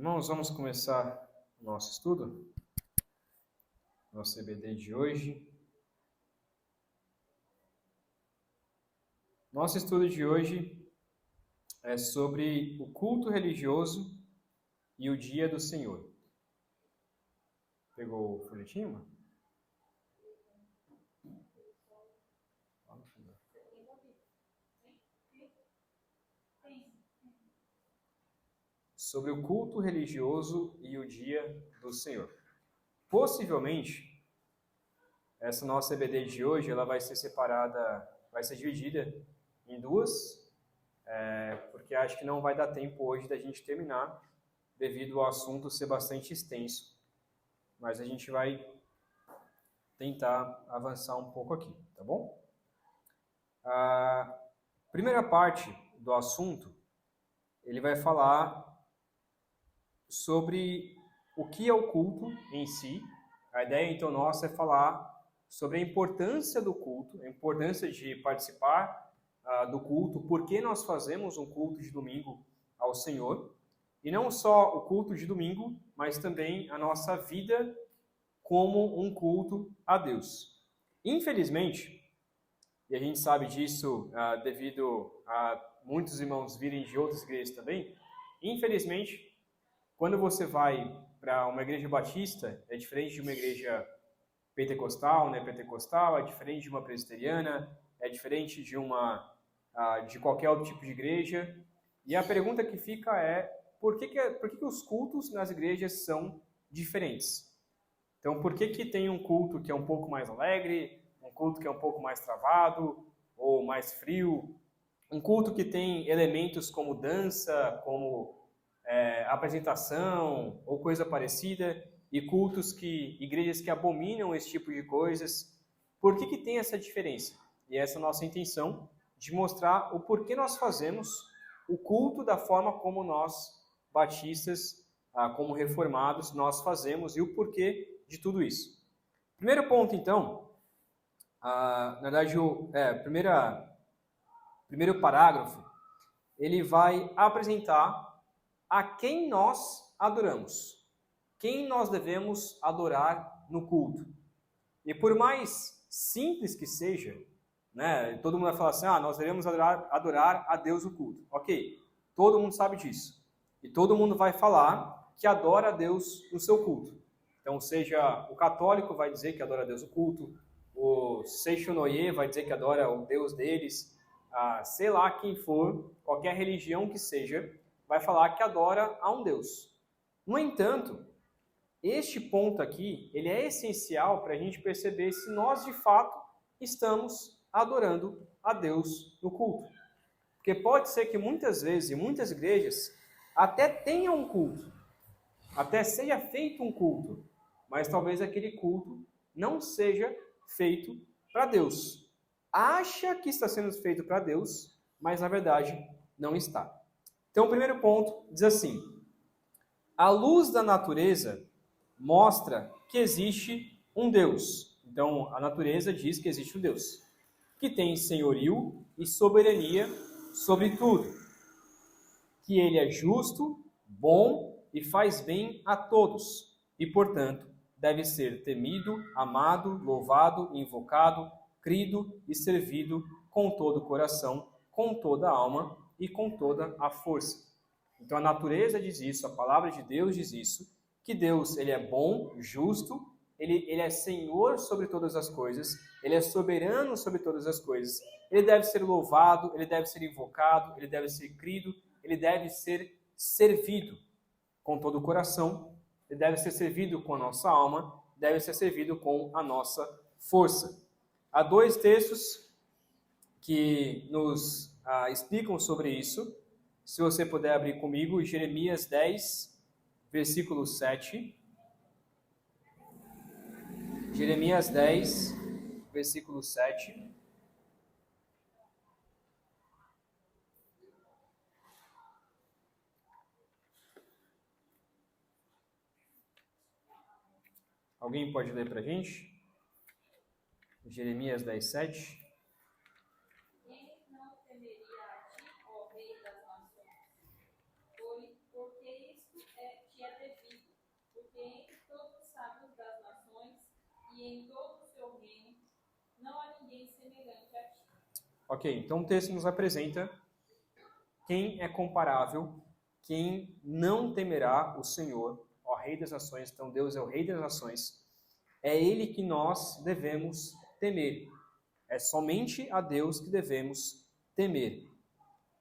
Irmãos, vamos começar o nosso estudo, nosso EBD de hoje. Nosso estudo de hoje é sobre o culto religioso e o dia do Senhor. Pegou o folhetinho, mano? Sobre o culto religioso e o dia do Senhor. Possivelmente, essa nossa EBD de hoje, ela vai ser separada, vai ser dividida em duas, porque acho que não vai dar tempo hoje da gente terminar, devido ao assunto ser bastante extenso. Mas a gente vai tentar avançar um pouco aqui, tá bom? A primeira parte do assunto, ele vai falar sobre o que é o culto em si. A ideia, então, nossa é falar sobre a importância do culto, a importância de participar do culto, por que nós fazemos um culto de domingo ao Senhor. E não só o culto de domingo, mas também a nossa vida como um culto a Deus. Infelizmente, e a gente sabe disso devido a muitos irmãos virem de outras igrejas também, infelizmente, quando você vai para uma igreja batista, é diferente de uma igreja pentecostal, né? Pentecostal é diferente de uma presbiteriana, é diferente de qualquer outro tipo de igreja. E a pergunta que fica é, por que os cultos nas igrejas são diferentes? Então, por que tem um culto que é um pouco mais alegre, um culto que é um pouco mais travado ou mais frio, um culto que tem elementos como dança, como apresentação ou coisa parecida, e igrejas que abominam esse tipo de coisas? Por que tem essa diferença? E essa é a nossa intenção, de mostrar o porquê nós fazemos o culto da forma como nós, batistas, como reformados, nós fazemos, e o porquê de tudo isso. Primeiro ponto, então, na verdade, primeiro parágrafo, ele vai apresentar a quem nós adoramos, quem nós devemos adorar no culto. E por mais simples que seja, né, todo mundo vai falar assim, nós devemos adorar a Deus no culto. Ok, todo mundo sabe disso. E todo mundo vai falar que adora a Deus no seu culto. Então, seja o católico vai dizer que adora a Deus no culto, o Seixonoye vai dizer que adora o Deus deles, sei lá quem for, qualquer religião que seja, vai falar que adora a um Deus. No entanto, este ponto aqui, ele é essencial para a gente perceber se nós, de fato, estamos adorando a Deus no culto. Porque pode ser que muitas vezes, em muitas igrejas, até tenham um culto, até seja feito um culto, mas talvez aquele culto não seja feito para Deus. Acha que está sendo feito para Deus, mas na verdade não está. Então, o primeiro ponto diz assim: a luz da natureza mostra que existe um Deus. Então, a natureza diz que existe um Deus, que tem senhorio e soberania sobre tudo, que ele é justo, bom e faz bem a todos, e, portanto, deve ser temido, amado, louvado, invocado, crido e servido com todo o coração, com toda a alma e com toda a força. Então a natureza diz isso, a palavra de Deus diz isso, que Deus ele é bom, justo, ele é Senhor sobre todas as coisas, ele é soberano sobre todas as coisas, ele deve ser louvado, ele deve ser invocado, ele deve ser crido, ele deve ser servido com todo o coração, ele deve ser servido com a nossa alma, deve ser servido com a nossa força. Há dois textos que nos explicam sobre isso. Se você puder abrir comigo, Jeremias 10, versículo 7. Jeremias 10, versículo 7. Alguém pode ler para a gente? Jeremias 10, 7. e em todo o seu reino não há ninguém semelhante a ti. Ok, então o texto nos apresenta quem é comparável, quem não temerá o Senhor, ó Rei das Nações. Então Deus é o Rei das Nações. É Ele que nós devemos temer. É somente a Deus que devemos temer.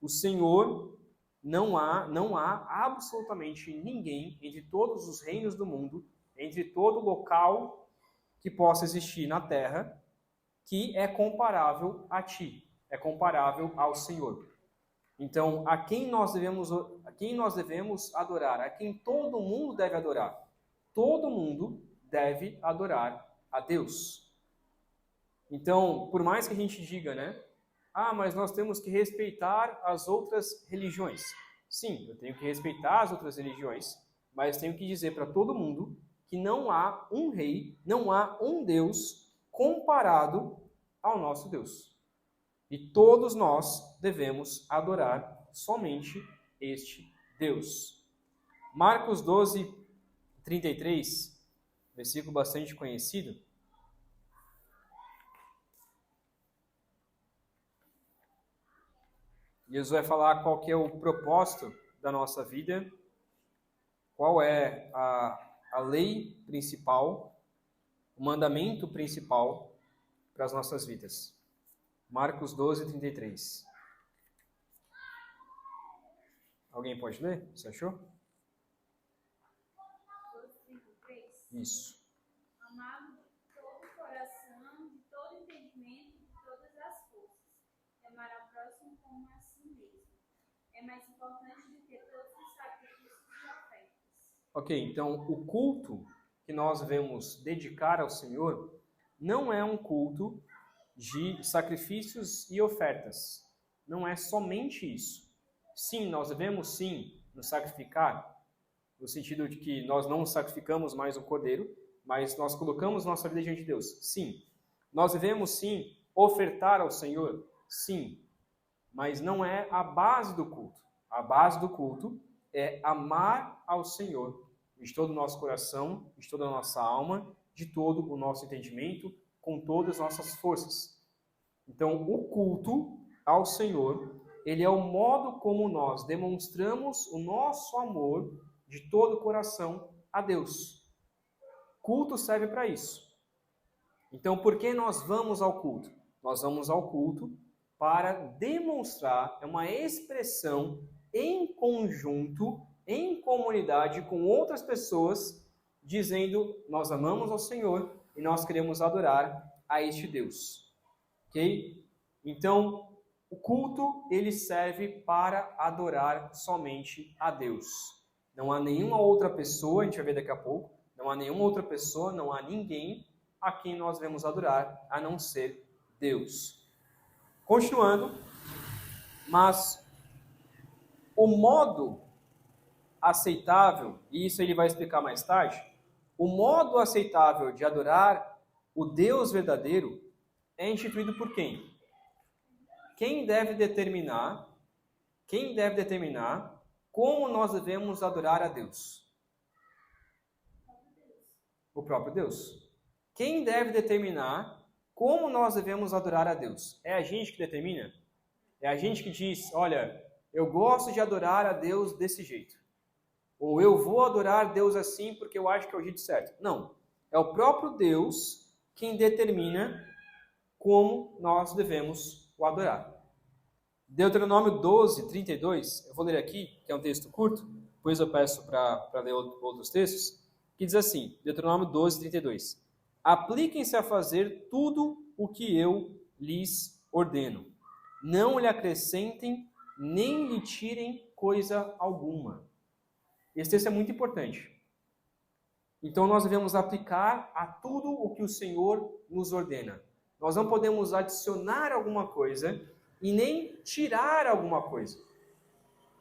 O Senhor, não há absolutamente ninguém entre todos os reinos do mundo, entre todo local que possa existir na terra, que é comparável a ti, é comparável ao Senhor. Então, a quem nós devemos adorar? A quem todo mundo deve adorar? Todo mundo deve adorar a Deus. Então, por mais que a gente diga, né? Ah, mas nós temos que respeitar as outras religiões. Sim, eu tenho que respeitar as outras religiões, mas tenho que dizer para todo mundo que não há um rei, não há um Deus comparado ao nosso Deus. E todos nós devemos adorar somente este Deus. Marcos 12, 33, versículo bastante conhecido. Jesus vai falar qual que é o propósito da nossa vida, qual é a lei principal, o mandamento principal para as nossas vidas. Marcos 12, 33. Alguém pode ler? Você achou? 12:33. Isso. Amado de todo o coração, de todo o entendimento, de todas as forças. Amar ao próximo como a si mesmo. É mais importante do que todos os sacrifícios e ofertas. Ok, então o culto que nós devemos dedicar ao Senhor não é um culto de sacrifícios e ofertas. Não é somente isso. Sim, nós devemos sim nos sacrificar, no sentido de que nós não sacrificamos mais o cordeiro, mas nós colocamos nossa vida diante de Deus. Sim. Nós devemos sim ofertar ao Senhor. Sim. Mas não é a base do culto. A base do culto é amar ao Senhor de todo o nosso coração, de toda a nossa alma, de todo o nosso entendimento, com todas as nossas forças. Então, o culto ao Senhor, ele é o modo como nós demonstramos o nosso amor de todo o coração a Deus. Culto serve para isso. Então, por que nós vamos ao culto? Nós vamos ao culto para demonstrar, é uma expressão em conjunto, em comunidade com outras pessoas, dizendo, nós amamos ao Senhor e nós queremos adorar a este Deus. Ok? Então, o culto, ele serve para adorar somente a Deus. Não há nenhuma outra pessoa, a gente vai ver daqui a pouco, não há nenhuma outra pessoa, não há ninguém a quem nós devemos adorar, a não ser Deus. Continuando, mas o modo aceitável, e isso ele vai explicar mais tarde, o modo aceitável de adorar o Deus verdadeiro é instituído por quem? Quem deve determinar como nós devemos adorar a Deus? O próprio Deus. Quem deve determinar como nós devemos adorar a Deus? É a gente que determina? É a gente que diz, olha, eu gosto de adorar a Deus desse jeito. Ou eu vou adorar Deus assim porque eu acho que é o jeito certo. Não. É o próprio Deus quem determina como nós devemos o adorar. Deuteronômio 12, 32, eu vou ler aqui, que é um texto curto, depois eu peço para ler outros textos, que diz assim, Deuteronômio 12, 32. Apliquem-se a fazer tudo o que eu lhes ordeno. Não lhe acrescentem, nem lhe tirem coisa alguma. Esse texto é muito importante. Então nós devemos aplicar a tudo o que o Senhor nos ordena. Nós não podemos adicionar alguma coisa e nem tirar alguma coisa.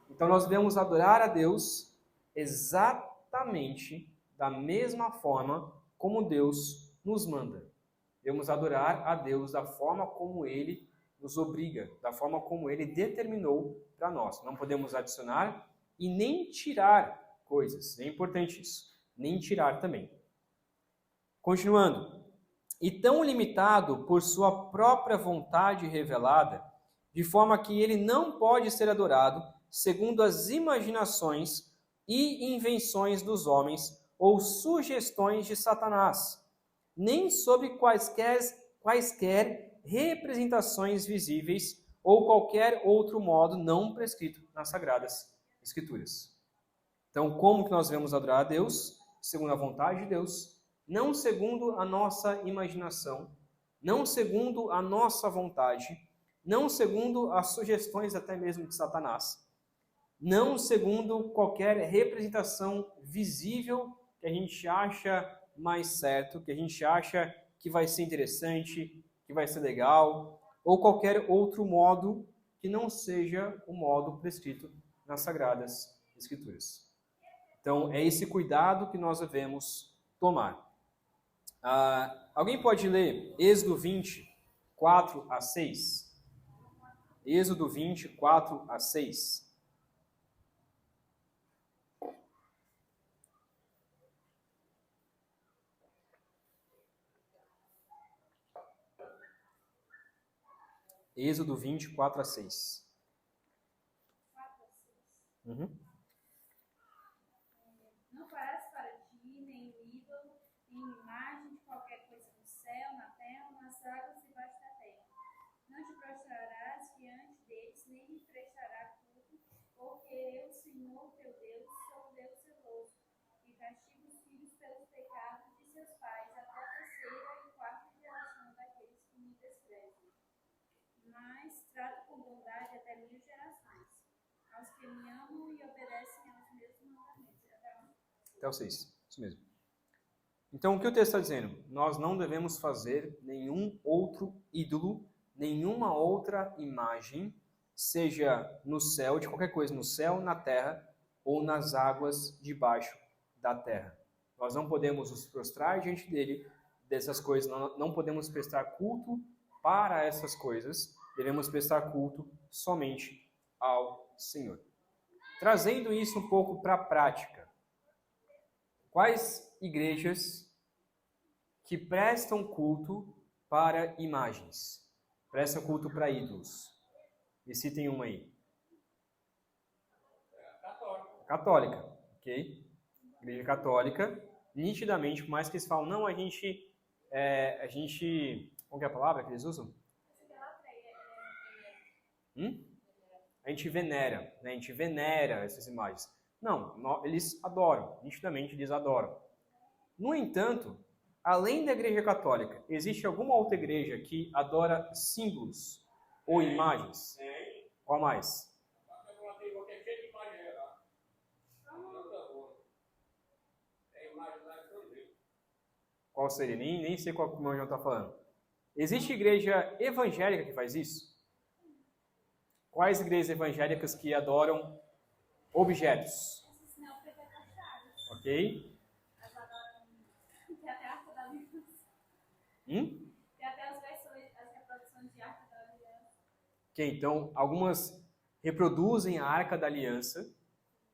Então nós devemos adorar a Deus exatamente da mesma forma como Deus nos manda. Devemos adorar a Deus da forma como Ele nos obriga, da forma como Ele determinou para nós. Não podemos adicionar e nem tirar coisas. É importante isso. Nem tirar também. Continuando. e tão limitado por sua própria vontade revelada, de forma que ele não pode ser adorado segundo as imaginações e invenções dos homens ou sugestões de Satanás, nem sob quaisquer representações visíveis ou qualquer outro modo não prescrito nas Sagradas Escrituras. Então, como que nós devemos adorar a Deus? Segundo a vontade de Deus, não segundo a nossa imaginação, não segundo a nossa vontade, não segundo as sugestões até mesmo de Satanás, não segundo qualquer representação visível que a gente acha mais certo, que a gente acha que vai ser interessante, que vai ser legal, ou qualquer outro modo que não seja o modo prescrito nas Sagradas Escrituras. Então, é esse cuidado que nós devemos tomar. Alguém pode ler Êxodo 20, 4 a 6? Êxodo 20, 4 a 6. Êxodo 20, 4 a 6. Uhum. Não farás para ti nenhum ídolo, nem imagem de qualquer coisa no céu, na terra, nas águas e debaixo da terra. Não te prostrarás diante deles, nem lhe prestará culto, porque eu, Senhor teu Deus, sou Deus zeloso, e castigo os filhos pelos pecados de seus pais, até a terceira e quarta geração daqueles que me desprezam. Mas trato com bondade até 1000 gerações, aos que me amam e obedecem aos meus mandamentos. Até o 6, isso mesmo. Então, o que o texto está dizendo? Nós não devemos fazer nenhum outro ídolo, nenhuma outra imagem, seja no céu, de qualquer coisa no céu, na terra ou nas águas debaixo da terra. Nós não podemos nos prostrar diante dele, dessas coisas, não podemos prestar culto para essas coisas, devemos prestar culto somente ao Senhor. Trazendo isso um pouco para a prática, quais igrejas que prestam culto para imagens, prestam culto para ídolos? Me citem uma aí. Católica, ok? Igreja católica, nitidamente, por mais que eles falam, não, a gente, qual que é a palavra que eles usam? A gente venera, né? A gente venera essas imagens. Não, eles adoram, nitidamente eles adoram. No entanto, além da igreja católica, existe alguma outra igreja que adora símbolos ou imagens? Qual mais? Qual seria? Nem sei qual que o meu irmão está falando. Existe igreja evangélica que faz isso? Quais igrejas evangélicas que adoram objetos? Ok? Tem até a Arca da Aliança. Tem até as versões, as reproduções de Arca da Aliança. Ok, então algumas reproduzem a Arca da Aliança,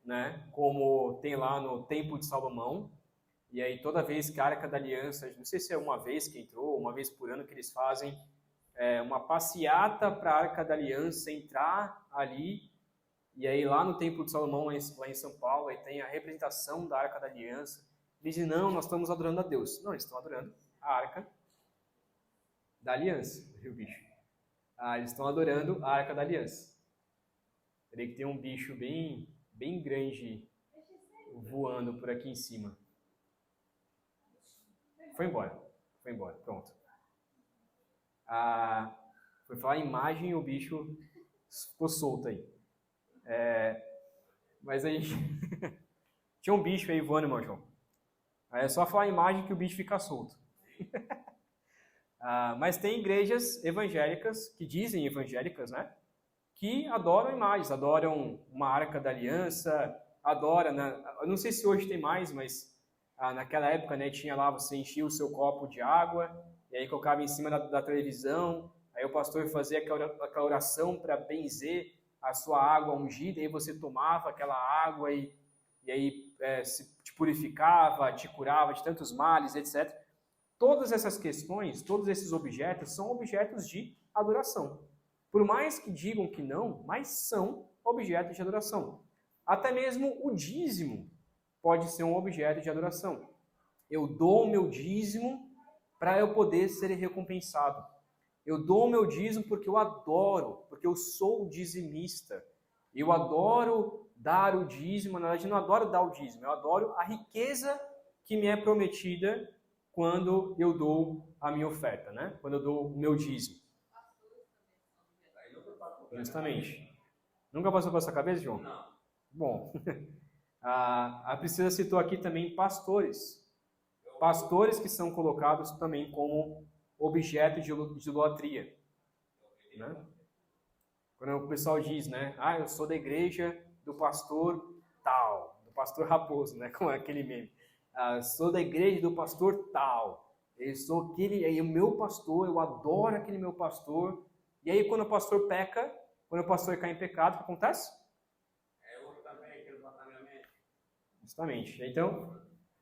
né? Como tem lá no Templo de Salomão. E aí toda vez que a Arca da Aliança, não sei se é uma vez que entrou, uma vez por ano que eles fazem uma passeata para a Arca da Aliança entrar ali, e aí lá no Templo de Salomão, lá em São Paulo, aí tem a representação da Arca da Aliança. Eles dizem, não, nós estamos adorando a Deus. Não, eles estão adorando a Arca da Aliança, viu, bicho? Eles estão adorando a Arca da Aliança. Teria que ter um bicho bem grande voando por aqui em cima. Foi embora, pronto. Foi falar imagem e o bicho ficou solto aí. Mas aí tinha um bicho aí voando, irmão João. Aí é só falar imagem que o bicho fica solto. Mas tem igrejas evangélicas, que dizem evangélicas, né? Que adoram imagens, adoram uma Arca da Aliança, adoram, né? Eu não sei se hoje tem mais, mas naquela época, né, tinha lá, você enchia o seu copo de água, e aí colocava em cima da televisão, aí o pastor fazia aquela oração para benzer a sua água ungida, e aí você tomava aquela água e aí te purificava, te curava de tantos males, etc. todas essas questões, todos esses objetos são objetos de adoração. Por mais que digam que não, mas são objetos de adoração. Até mesmo o dízimo pode ser um objeto de adoração. Eu dou o meu dízimo para eu poder ser recompensado. Eu dou o meu dízimo porque eu adoro, porque eu sou dizimista. Eu adoro dar o dízimo, na verdade eu não adoro dar o dízimo, eu adoro a riqueza que me é prometida quando eu dou a minha oferta, né? Quando eu dou o meu dízimo. Justamente. Nunca passou pela sua cabeça, João? Não. Bom, a Priscila citou aqui também pastores. Pastores que são colocados também como objeto de idolatria. Né? Quando o pessoal diz, né? Ah, eu sou da igreja do pastor tal, do pastor Raposo, né? Como é aquele meme. Ah, sou da igreja do pastor tal. Eu sou aquele, o meu pastor, eu adoro aquele meu pastor. E aí quando o pastor peca, quando o pastor cai em pecado, o que acontece? Eu também, que botar minha mente. Justamente. Então,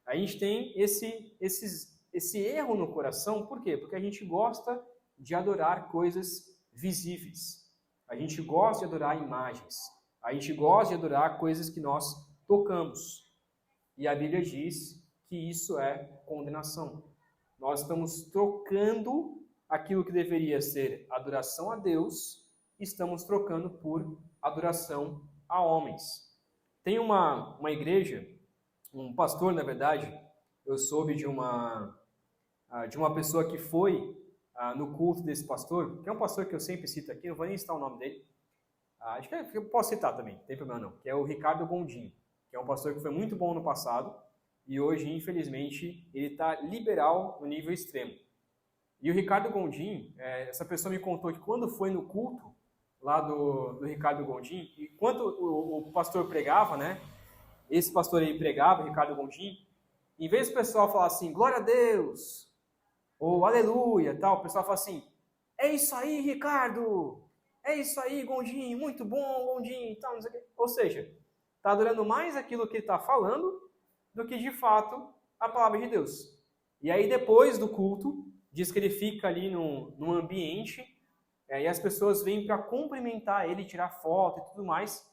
a gente tem esse erro no coração, por quê? Porque a gente gosta de adorar coisas visíveis. A gente gosta de adorar imagens. A gente gosta de adorar coisas que nós tocamos. E a Bíblia diz que isso é condenação. Nós estamos trocando aquilo que deveria ser adoração a Deus, estamos trocando por adoração a homens. Tem uma igreja, um pastor, na verdade, eu soube de uma pessoa que foi no culto desse pastor, que é um pastor que eu sempre cito aqui, não vou nem citar o nome dele, acho que eu posso citar também, não tem problema não, que é o Ricardo Gondim, que é um pastor que foi muito bom no passado, e hoje, infelizmente, ele está liberal no nível extremo. E o Ricardo Gondim, essa pessoa me contou que quando foi no culto lá do Ricardo Gondim, enquanto o pastor pregava, né, esse pastor aí pregava, Ricardo Gondim, em vez do pessoal falar assim, glória a Deus, ou aleluia, tal, o pessoal fala assim, é isso aí, Ricardo, é isso aí, Gondim, muito bom, Gondim, tal, não sei o quê. Ou seja, está adorando mais aquilo que ele está falando do que, de fato, a palavra de Deus. E aí, depois do culto, diz que ele fica ali num ambiente, e as pessoas vêm para cumprimentar ele, tirar foto e tudo mais,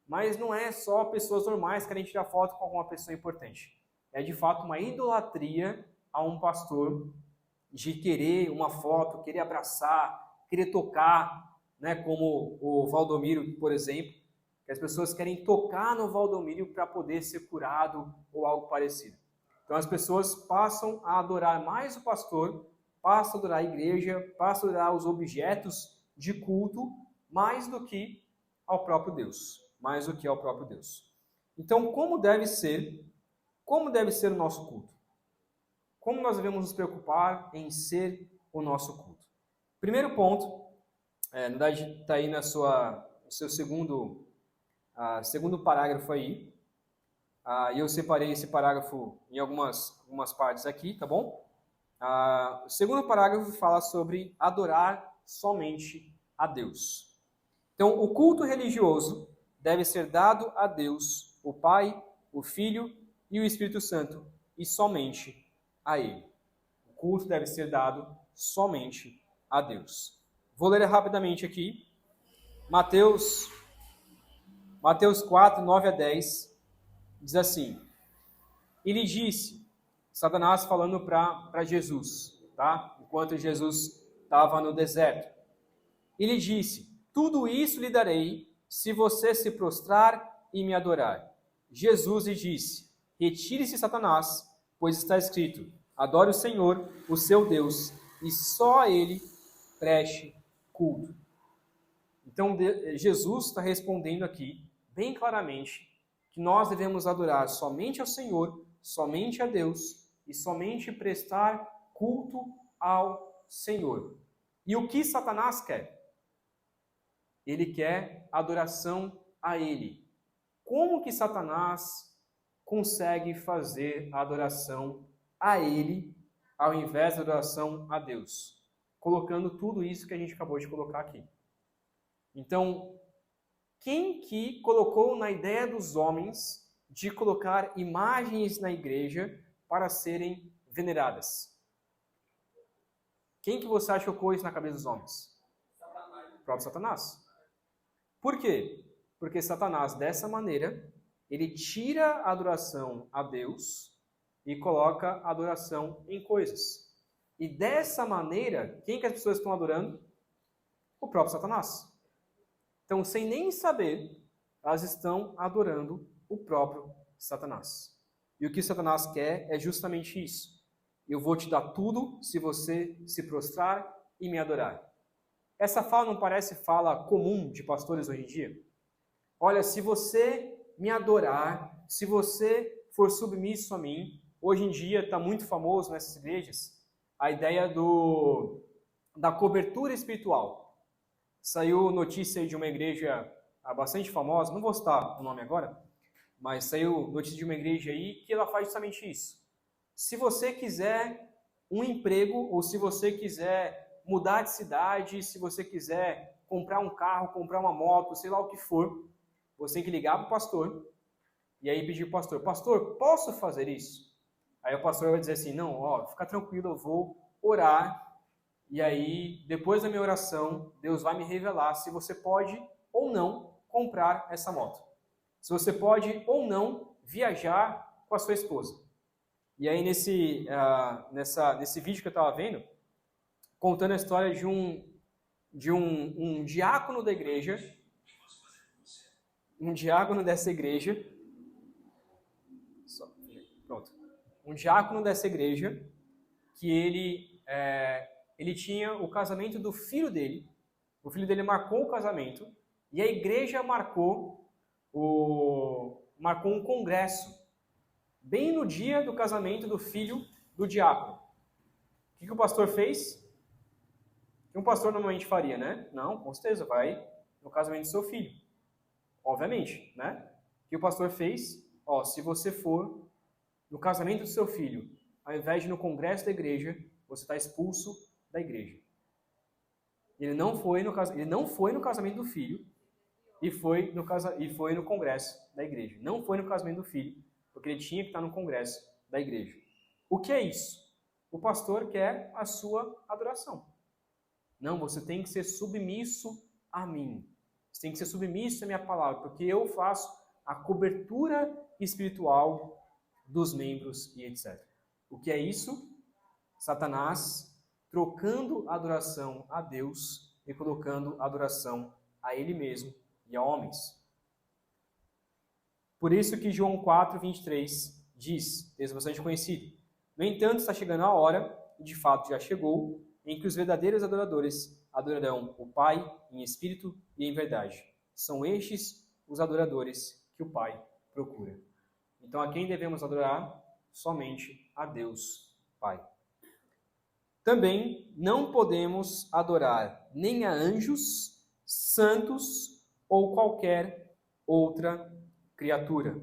mas não é só pessoas normais que querem tirar foto com alguma pessoa importante. É, de fato, uma idolatria a um pastor de querer uma foto, querer abraçar, querer tocar, né, como o Valdomiro, por exemplo, que as pessoas querem tocar no Valdomiro para poder ser curado ou algo parecido. Então as pessoas passam a adorar mais o pastor, passam a adorar a igreja, passam a adorar os objetos de culto, mais do que ao próprio Deus. Mais do que ao próprio Deus. Então, como deve ser o nosso culto? Como nós devemos nos preocupar em ser o nosso culto? Primeiro ponto, na verdade está aí no seu segundo parágrafo aí. E eu separei esse parágrafo em algumas partes aqui, tá bom? O segundo parágrafo fala sobre adorar somente a Deus. Então, o culto religioso deve ser dado a Deus, o Pai, o Filho e o Espírito Santo, e somente a Ele. O culto deve ser dado somente a Deus. Vou ler rapidamente aqui. Mateus 4, 9 a 10, diz assim: E lhe disse, Satanás falando para Jesus, tá? Enquanto Jesus estava no deserto. E lhe disse, tudo isso lhe darei, se você se prostrar e me adorar. Jesus lhe disse, retire-se, Satanás, pois está escrito, adore o Senhor, o seu Deus, e só a Ele preste culto. Então, Jesus está respondendo aqui, bem claramente, que nós devemos adorar somente ao Senhor, somente a Deus, e somente prestar culto ao Senhor. E o que Satanás quer? Ele quer adoração a Ele. Como que Satanás consegue fazer a adoração a Ele, ao invés da adoração a Deus? Colocando tudo isso que a gente acabou de colocar aqui. Então, quem que colocou na ideia dos homens de colocar imagens na igreja para serem veneradas? Quem que você acha que colocou isso na cabeça dos homens? O próprio Satanás. Por quê? Porque Satanás, dessa maneira, ele tira a adoração a Deus e coloca a adoração em coisas. E dessa maneira, quem que as pessoas estão adorando? O próprio Satanás. Então, sem nem saber, elas estão adorando o próprio Satanás. E o que Satanás quer é justamente isso. Eu vou te dar tudo se você se prostrar e me adorar. Essa fala não parece fala comum de pastores hoje em dia? Olha, se você me adorar, se você for submisso a mim, hoje em dia está muito famoso nessas igrejas a ideia da cobertura espiritual. Saiu notícia de uma igreja bastante famosa, não vou citar o nome agora, mas saiu notícia de uma igreja aí que ela faz justamente isso. Se você quiser um emprego, ou se você quiser mudar de cidade, se você quiser comprar um carro, comprar uma moto, sei lá o que for, você tem que ligar para o pastor e aí pedir para o pastor, pastor, posso fazer isso? Aí o pastor vai dizer assim, não, ó, fica tranquilo, eu vou orar, e aí, depois da minha oração, Deus vai me revelar se você pode ou não comprar essa moto. Se você pode ou não viajar com a sua esposa. E aí, nesse vídeo que eu estava vendo, contando a história de um diácono da igreja, um diácono dessa igreja, um diácono dessa igreja, que ele tinha o casamento do filho dele, o filho dele marcou o casamento, e a igreja marcou um congresso, bem no dia do casamento do filho do diácono. O que o pastor fez? O que um pastor normalmente faria, né? Não, com certeza, vai no casamento do seu filho. Obviamente, né? O que o pastor fez? Ó, se você for no casamento do seu filho, ao invés de ir no congresso da igreja, você está expulso da igreja. Ele não foi no casamento do filho e foi no congresso da igreja. Não foi no casamento do filho, porque ele tinha que estar no congresso da igreja. O que é isso? O pastor quer a sua adoração. Não, você tem que ser submisso a mim. Você tem que ser submisso à minha palavra, porque eu faço a cobertura espiritual dos membros e etc. O que é isso? Satanás trocando a adoração a Deus e colocando a adoração a ele mesmo e a homens. Por isso que João 4:23 diz, texto bastante conhecido, no entanto, está chegando a hora, e de fato já chegou, em que os verdadeiros adoradores adorarão o Pai em espírito e em verdade. São estes os adoradores que o Pai procura. Então, a quem devemos adorar? Somente a Deus Pai. Também não podemos adorar nem a anjos, santos ou qualquer outra criatura.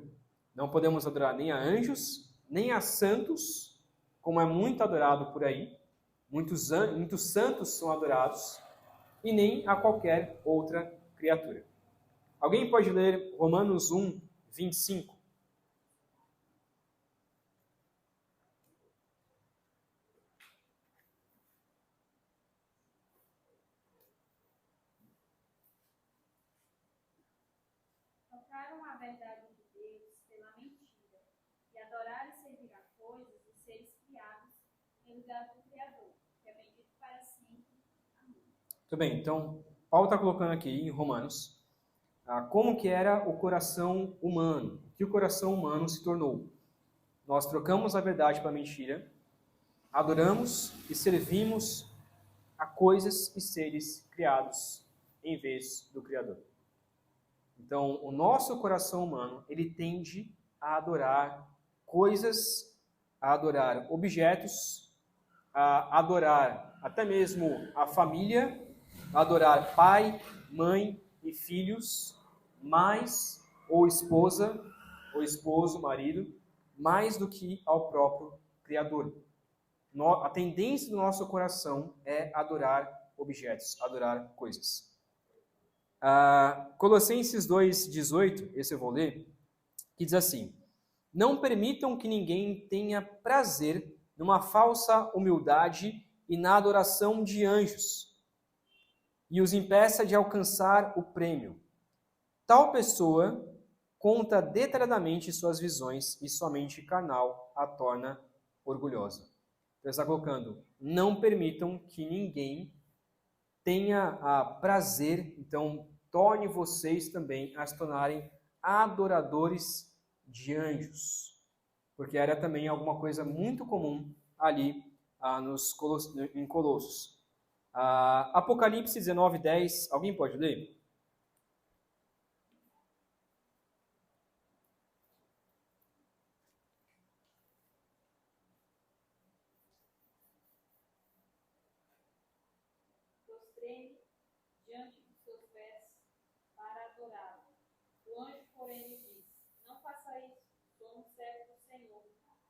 Não podemos adorar nem a anjos, nem a santos, como é muito adorado por aí. Muitos santos são adorados, e nem a qualquer outra criatura. Alguém pode ler Romanos 1:25? Trocaram a verdade de Deus pela mentira, e adoraram e servir a coisas e seres criados em lugar do Criador, que é bendito para sempre. Amém. Muito bem, então, Paulo está colocando aqui em Romanos como que era o coração humano, o que o coração humano se tornou. Nós trocamos a verdade pela mentira, adoramos e servimos a coisas e seres criados em vez do Criador. Então, o nosso coração humano, ele tende a adorar coisas, a adorar objetos, a adorar até mesmo a família, a adorar pai, mãe e filhos, ou esposa, ou esposo, marido, mais do que ao próprio Criador. A tendência do nosso coração é adorar objetos, adorar coisas. Colossenses 2:18, esse eu vou ler, que diz assim: não permitam que ninguém tenha prazer numa falsa humildade e na adoração de anjos, e os impeça de alcançar o prêmio. Tal pessoa conta detalhadamente suas visões e sua mente carnal a torna orgulhosa. Então, está colocando, não permitam que ninguém tenha prazer, então torne vocês também a se tornarem adoradores de anjos, porque era também alguma coisa muito comum ali em Colossos. Apocalipse 19:10, alguém pode ler? Prostrei diante dos seus pés para adorá-lo. O anjo, porém, lhe disse: Não faça isso, sou um servo do Senhor,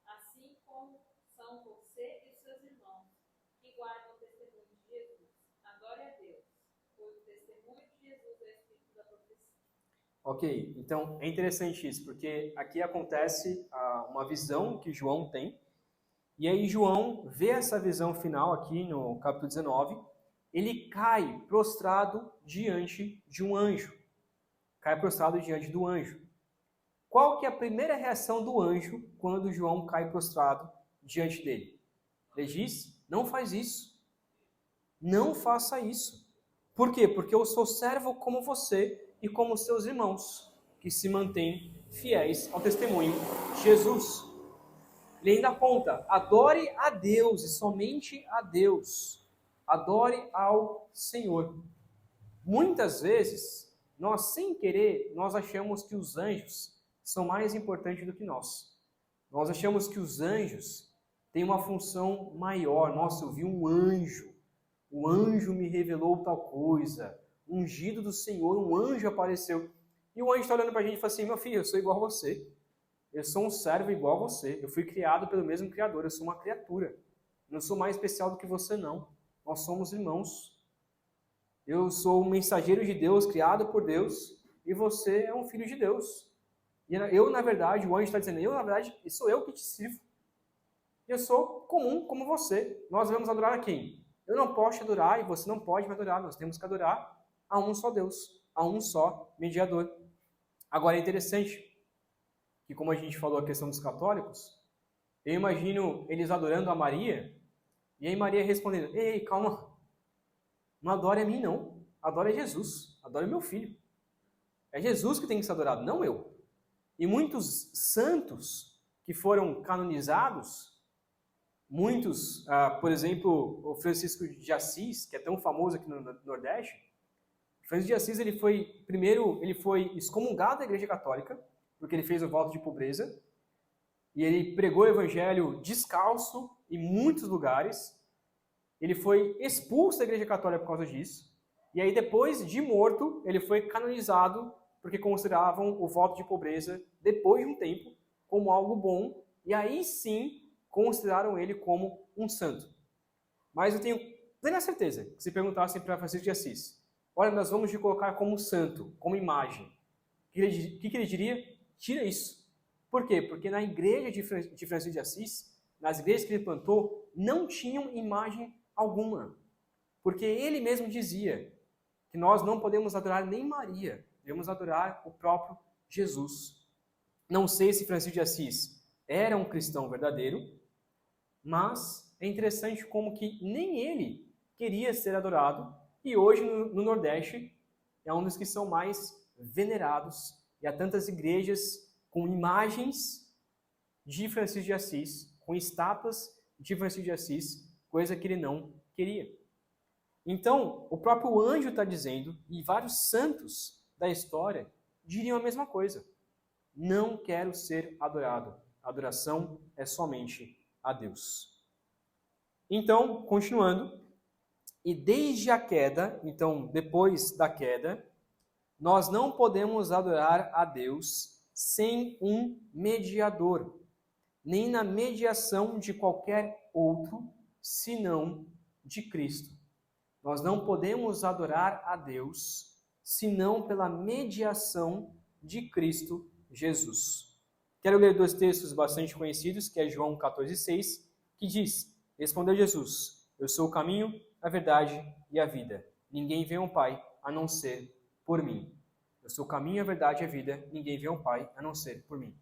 assim como são você e seus irmãos, que guardam o testemunho de Jesus. Adore a Deus, pois o testemunho de Jesus é o espírito da profecia. Ok, então é interessante isso, porque aqui acontece uma visão que João tem, e aí João vê essa visão final aqui no capítulo 19, ele cai prostrado diante de um anjo. Cai prostrado diante do anjo. Qual que é a primeira reação do anjo quando João cai prostrado diante dele? Ele diz, não faz isso. Não faça isso. Por quê? Porque eu sou servo como você e como seus irmãos, que se mantêm fiéis ao testemunho de Jesus. Ele ainda aponta, adore a Deus e somente a Deus. Adore ao Senhor. Muitas vezes, nós sem querer, nós achamos que os anjos são mais importantes do que nós. Nós achamos que os anjos têm uma função maior. Nossa, eu vi um anjo. O anjo me revelou tal coisa. Ungido do Senhor, um anjo apareceu. E o anjo está olhando para a gente e fala assim, meu filho, eu sou igual a você. Eu sou um servo igual a você. Eu fui criado pelo mesmo Criador. Eu sou uma criatura. Eu não sou mais especial do que você, não. Nós somos irmãos. Eu sou um mensageiro de Deus, criado por Deus, e você é um filho de Deus. E eu, na verdade, o anjo está dizendo, eu, na verdade, sou eu que te sirvo. Eu sou comum como você. Nós devemos adorar a quem? Eu não posso te adorar e você não pode me adorar. Nós temos que adorar a um só Deus, a um só mediador. Agora, é interessante que, como a gente falou a questão dos católicos, eu imagino eles adorando a Maria, e aí Maria respondendo, ei, calma, não adore a mim não, adore a Jesus, adore meu filho. É Jesus que tem que ser adorado, não eu. E muitos santos que foram canonizados, muitos, por exemplo, o Francisco de Assis, que é tão famoso aqui no Nordeste, Francisco de Assis, ele foi excomungado da Igreja Católica, porque ele fez o voto de pobreza, e ele pregou o evangelho descalço em muitos lugares. Ele foi expulso da Igreja Católica por causa disso. E aí, depois de morto, ele foi canonizado porque consideravam o voto de pobreza, depois de um tempo, como algo bom. E aí sim, consideraram ele como um santo. Mas eu tenho plena certeza que se perguntassem para Francisco de Assis, olha, nós vamos te colocar como santo, como imagem. O que ele diria? Tira isso. Por quê? Porque na igreja de Francisco de Assis, nas igrejas que ele plantou, não tinham imagem alguma. Porque ele mesmo dizia que nós não podemos adorar nem Maria, devemos adorar o próprio Jesus. Não sei se Francisco de Assis era um cristão verdadeiro, mas é interessante como que nem ele queria ser adorado, e hoje no Nordeste é um dos que são mais venerados, e há tantas igrejas com imagens de Francisco de Assis, com estátuas de Francisco de Assis, coisa que ele não queria. Então, o próprio anjo está dizendo, e vários santos da história diriam a mesma coisa. Não quero ser adorado. A adoração é somente a Deus. Então, continuando, e desde a queda, então depois da queda, nós não podemos adorar a Deus sem um mediador, nem na mediação de qualquer outro, senão de Cristo. Nós não podemos adorar a Deus, senão pela mediação de Cristo Jesus. Quero ler dois textos bastante conhecidos, que é João 14,6, que diz, respondeu Jesus, Eu sou o caminho, a verdade e a vida. Ninguém vê ao Pai a não ser por mim. Eu sou o caminho, a verdade e a vida. Ninguém vê ao Pai a não ser por mim.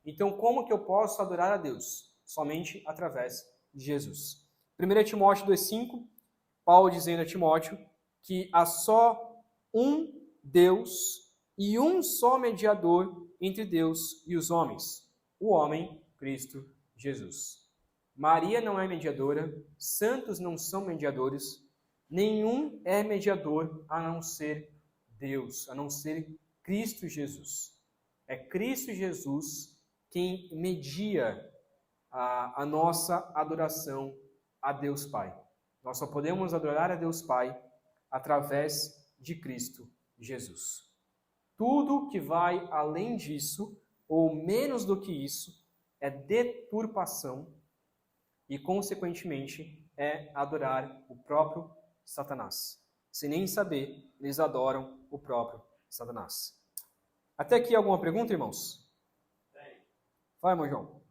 Então, como que eu posso adorar a Deus? Somente através de Jesus. 1 Timóteo 2,5, Paulo dizendo a Timóteo que há só um Deus e um só mediador entre Deus e os homens, o homem Cristo Jesus. Maria não é mediadora, santos não são mediadores, nenhum é mediador a não ser Deus, a não ser Cristo Jesus. É Cristo Jesus quem media a nossa adoração a Deus Pai. Nós só podemos adorar a Deus Pai através de Cristo Jesus. Tudo que vai além disso, ou menos do que isso, é deturpação e, consequentemente, é adorar o próprio Satanás. Sem nem saber, eles adoram o próprio Satanás. Até aqui alguma pergunta, irmãos? Tem. Vai, irmão João.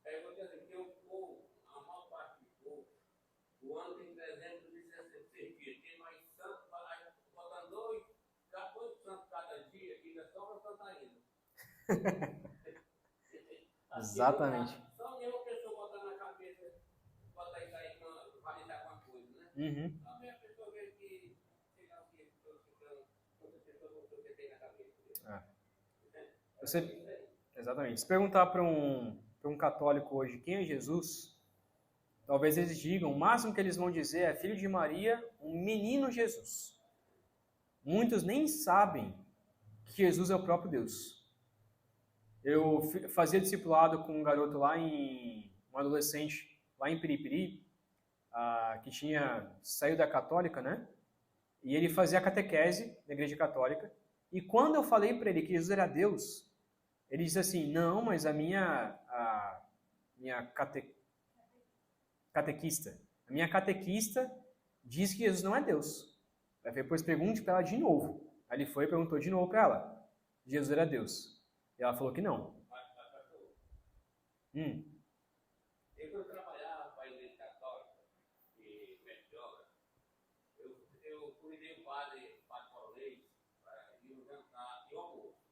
Pergunta aqui, o povo, a maior parte do povo, o ano tem 366 dias, tem mais santo, botando 2 santos cada dia, e ainda sobra Santa Rita. Exatamente. Só nenhuma pessoa botar na cabeça, botar isso aí, validar com a coisa, né? Uhum. Também a pessoa vê que, sei lá o que, quantas pessoas você tem na cabeça. Exatamente. Se perguntar para um católico hoje quem é Jesus, talvez eles digam, o máximo que eles vão dizer é filho de Maria, um menino Jesus. Muitos nem sabem que Jesus é o próprio Deus. Eu fazia discipulado com um garoto um adolescente lá em Piripiri, que tinha saído da católica, né? E ele fazia catequese na igreja católica. E quando eu falei para ele que Jesus era Deus, ele disse assim, não, mas a minha catequista diz que Jesus não é Deus. Aí depois pergunte para ela de novo. Aí ele foi e perguntou de novo para ela. Jesus era Deus. E ela falou que não. Eu, quando trabalhava para a igreja católica e melhor, eu convidei o padre Paulês para ir no jantar e o almoço.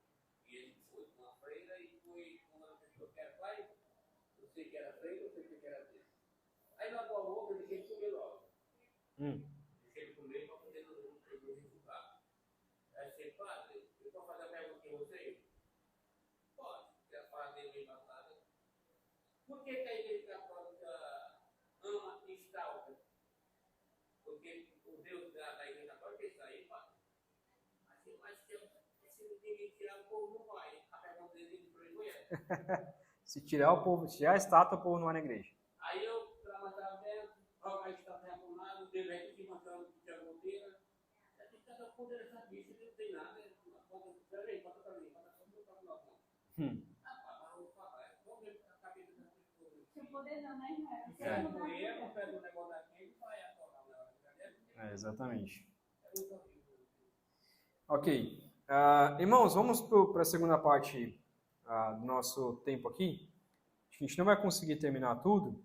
E ele foi com a freira e foi com uma pessoa que era pai, eu sei que era freira, eu sei que era dele. Aí na boa almoço eu deixei ele comer logo. Deixei ele comer para poder não julgar. Aí eu disse, padre, eu posso fazer a pergunta com você? Pode, se a fala dele bem passada. Por que a igreja católica ama e exalta? Porque o Deus da igreja católica é isso aí, padre. Mas se ninguém tirar o povo, não vai. A pergunta dele foi essa. Se tirar a estátua, o povo não vai na igreja. Aí eu trabalhava dentro, a estátua reabonada, teve gente que matando de agoteira. A gente está com essa bicha, não tem nada. Peraí, bota pra mim, bota pra mim. Poder não, né, irmão? Exatamente. Ok. Irmãos, vamos para a segunda parte do nosso tempo aqui. A gente não vai conseguir terminar tudo,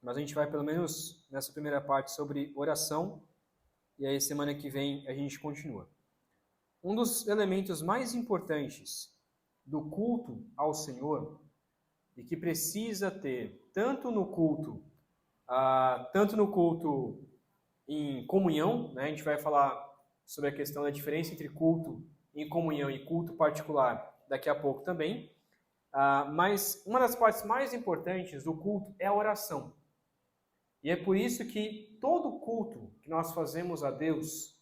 mas a gente vai pelo menos nessa primeira parte sobre oração, e aí semana que vem a gente continua. Um dos elementos mais importantes do culto ao Senhor e que precisa ter tanto no culto em comunhão, né? A gente vai falar sobre a questão da diferença entre culto em comunhão e culto particular daqui a pouco também, mas uma das partes mais importantes do culto é a oração. E é por isso que todo culto que nós fazemos a Deus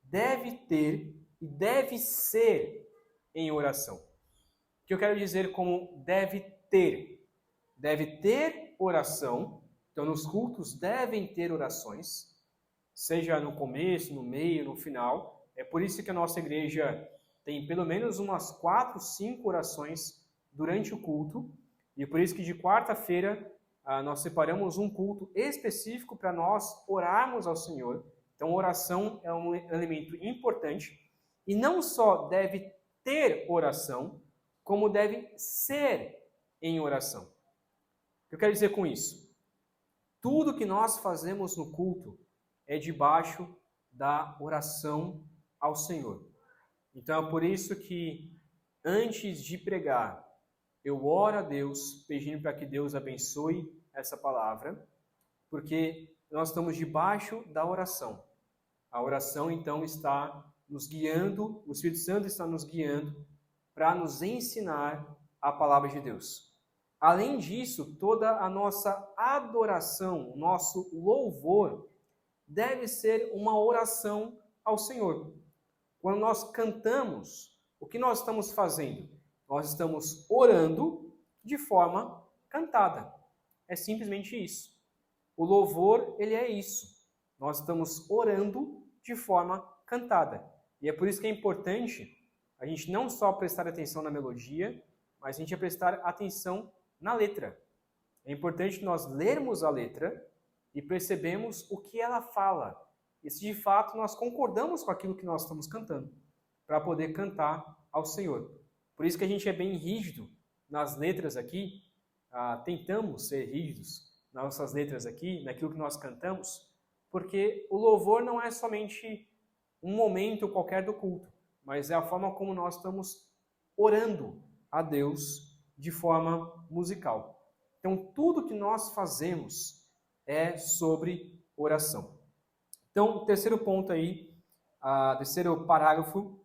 deve ter e deve ser em oração. O que eu quero dizer como deve ter? Deve ter oração. Então, nos cultos devem ter orações, seja no começo, no meio, no final. É por isso que a nossa igreja tem pelo menos umas 4, 5 orações durante o culto. E por isso que de quarta-feira nós separamos um culto específico para nós orarmos ao Senhor. Então, oração é um elemento importante. E não só deve ter oração, como deve ser em oração. O que eu quero dizer com isso? Tudo que nós fazemos no culto é debaixo da oração ao Senhor. Então é por isso que antes de pregar, eu oro a Deus pedindo para que Deus abençoe essa palavra, porque nós estamos debaixo da oração. A oração então está nos guiando, o Espírito Santo está nos guiando para nos ensinar a palavra de Deus. Além disso, toda a nossa adoração, o nosso louvor, deve ser uma oração ao Senhor. Quando nós cantamos, o que nós estamos fazendo? Nós estamos orando de forma cantada. É simplesmente isso. O louvor, ele é isso. Nós estamos orando de forma cantada. E é por isso que é importante a gente não só prestar atenção na melodia, mas a gente prestar atenção na letra. É importante nós lermos a letra e percebemos o que ela fala. E se de fato nós concordamos com aquilo que nós estamos cantando, para poder cantar ao Senhor. Por isso que a gente é bem rígido nas letras aqui, tentamos ser rígidos nas nossas letras aqui, naquilo que nós cantamos, porque o louvor não é somente um momento qualquer do culto, mas é a forma como nós estamos orando a Deus de forma musical. Então, tudo que nós fazemos é sobre oração. Então, o terceiro ponto aí, terceiro parágrafo,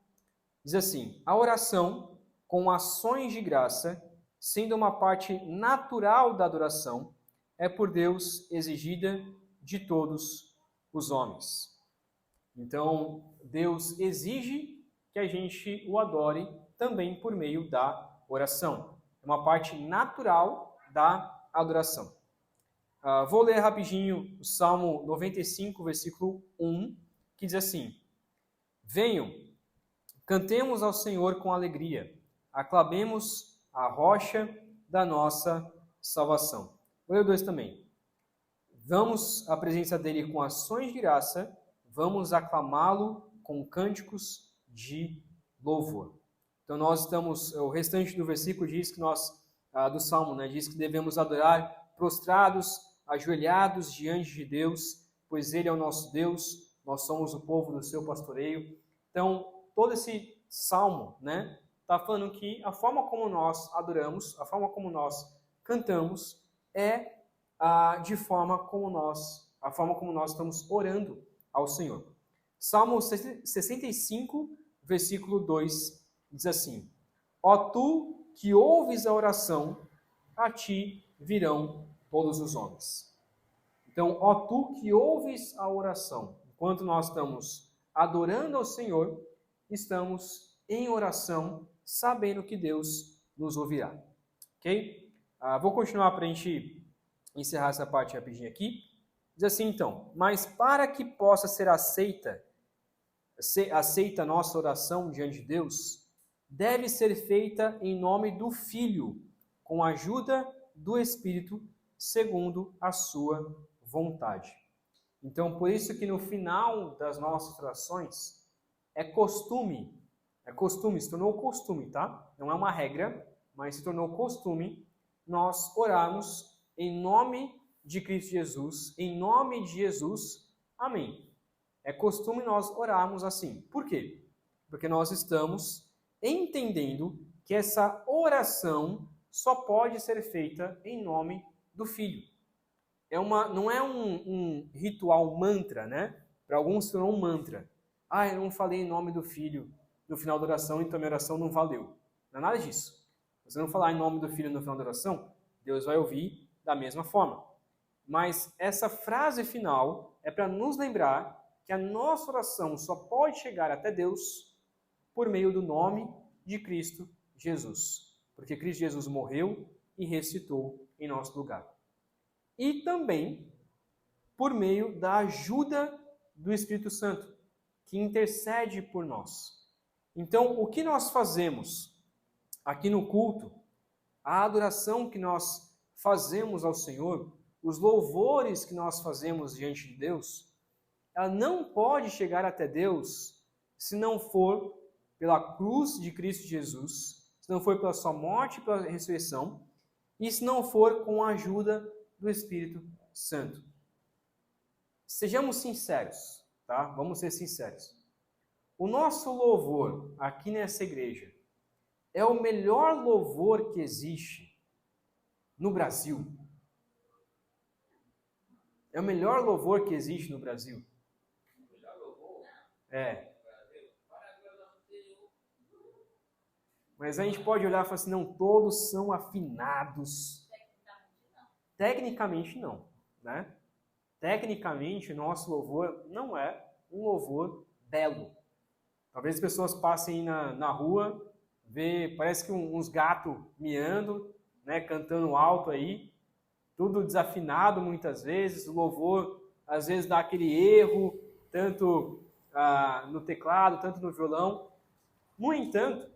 diz assim: a oração com ações de graça, sendo uma parte natural da adoração, é por Deus exigida de todos os homens. Então, Deus exige que a gente o adore também por meio da oração. É uma parte natural da adoração. Vou ler rapidinho o Salmo 95, versículo 1, que diz assim: venham, cantemos ao Senhor com alegria, aclamemos a rocha da nossa salvação. Vou ler o 2 também. Vamos à presença dele com ações de graça, vamos aclamá-lo com cânticos de louvor. Então nós estamos, o restante do versículo diz que do Salmo, né, diz que devemos adorar prostrados, ajoelhados diante de Deus, pois ele é o nosso Deus, nós somos o povo do seu pastoreio. Então, todo esse Salmo, né, está falando que a forma como nós adoramos, a forma como nós cantamos, é a forma como nós estamos orando ao Senhor. Salmo 65, versículo 2, diz assim: ó tu que ouves a oração, a ti virão todos os homens. Então, ó tu que ouves a oração, enquanto nós estamos adorando ao Senhor, estamos em oração, sabendo que Deus nos ouvirá. Ok? Vou continuar para a gente encerrar essa parte rapidinho aqui. Diz assim então: mas para que possa ser aceita a nossa oração diante de Deus, deve ser feita em nome do Filho, com a ajuda do Espírito, segundo a sua vontade. Então, por isso que no final das nossas orações, se tornou costume, tá? Não é uma regra, mas se tornou costume nós orarmos em nome de Cristo Jesus, em nome de Jesus, amém. É costume nós orarmos assim. Por quê? Porque nós estamos entendendo que essa oração só pode ser feita em nome do Filho. Não é um ritual mantra, né? Para alguns é um mantra. Eu não falei em nome do Filho no final da oração, então minha oração não valeu. Não é nada disso. Se você não falar em nome do Filho no final da oração, Deus vai ouvir da mesma forma. Mas essa frase final é para nos lembrar que a nossa oração só pode chegar até Deus por meio do nome de Cristo Jesus. Porque Cristo Jesus morreu e ressuscitou em nosso lugar. E também por meio da ajuda do Espírito Santo, que intercede por nós. Então, o que nós fazemos aqui no culto, a adoração que nós fazemos ao Senhor, os louvores que nós fazemos diante de Deus, ela não pode chegar até Deus se não for pela cruz de Cristo Jesus, se não for pela sua morte e pela ressurreição, e se não for com a ajuda do Espírito santo. Sejamos sinceros, tá? Vamos ser sinceros. O nosso louvor aqui nessa igreja é o melhor louvor que existe no Brasil. É o melhor louvor que existe no Brasil. Melhor louvor? É. Brasil. Para a Senhor. Mas a gente pode olhar e falar assim, não, todos são afinados. Tecnicamente não, né? Tecnicamente, o nosso louvor não é um louvor belo. Talvez as pessoas passem na rua, parece que uns gatos miando, né, cantando alto aí, tudo desafinado muitas vezes, o louvor às vezes dá aquele erro, tanto no teclado, tanto no violão. No entanto,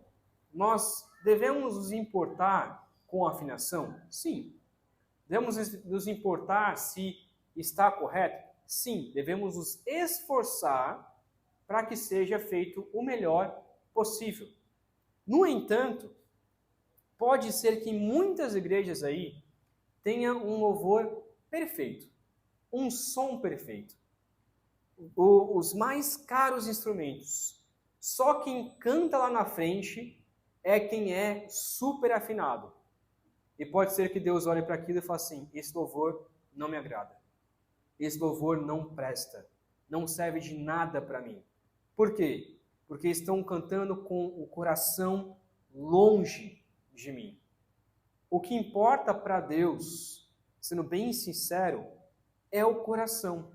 nós devemos nos importar com a afinação? Sim. Devemos nos importar se está correto? Sim. Devemos nos esforçar para que seja feito o melhor possível. No entanto, pode ser que muitas igrejas aí tenham um louvor perfeito, um som perfeito, os mais caros instrumentos. Só quem canta lá na frente é quem é super afinado. E pode ser que Deus olhe para aquilo e fale assim, esse louvor não me agrada. Esse louvor não presta, não serve de nada para mim. Por quê? Porque estão cantando com o coração longe de mim. O que importa para Deus, sendo bem sincero, é o coração.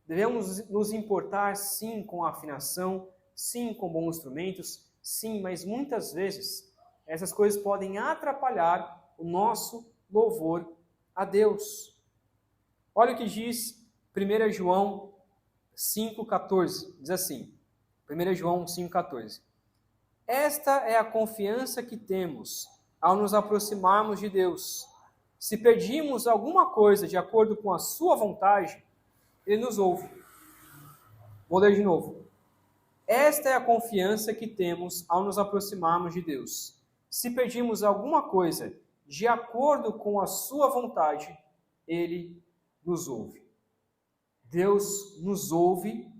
Devemos nos importar, sim, com a afinação, sim, com bons instrumentos, sim, mas muitas vezes essas coisas podem atrapalhar o nosso louvor a Deus. Olha o que diz 1 João 5,14. Diz assim, 1 João 5,14. Esta é a confiança que temos ao nos aproximarmos de Deus. Se pedimos alguma coisa de acordo com a sua vontade, Ele nos ouve. Vou ler de novo. Esta é a confiança que temos ao nos aproximarmos de Deus. Se pedimos alguma coisa de acordo com a sua vontade, Ele nos ouve. Deus nos ouve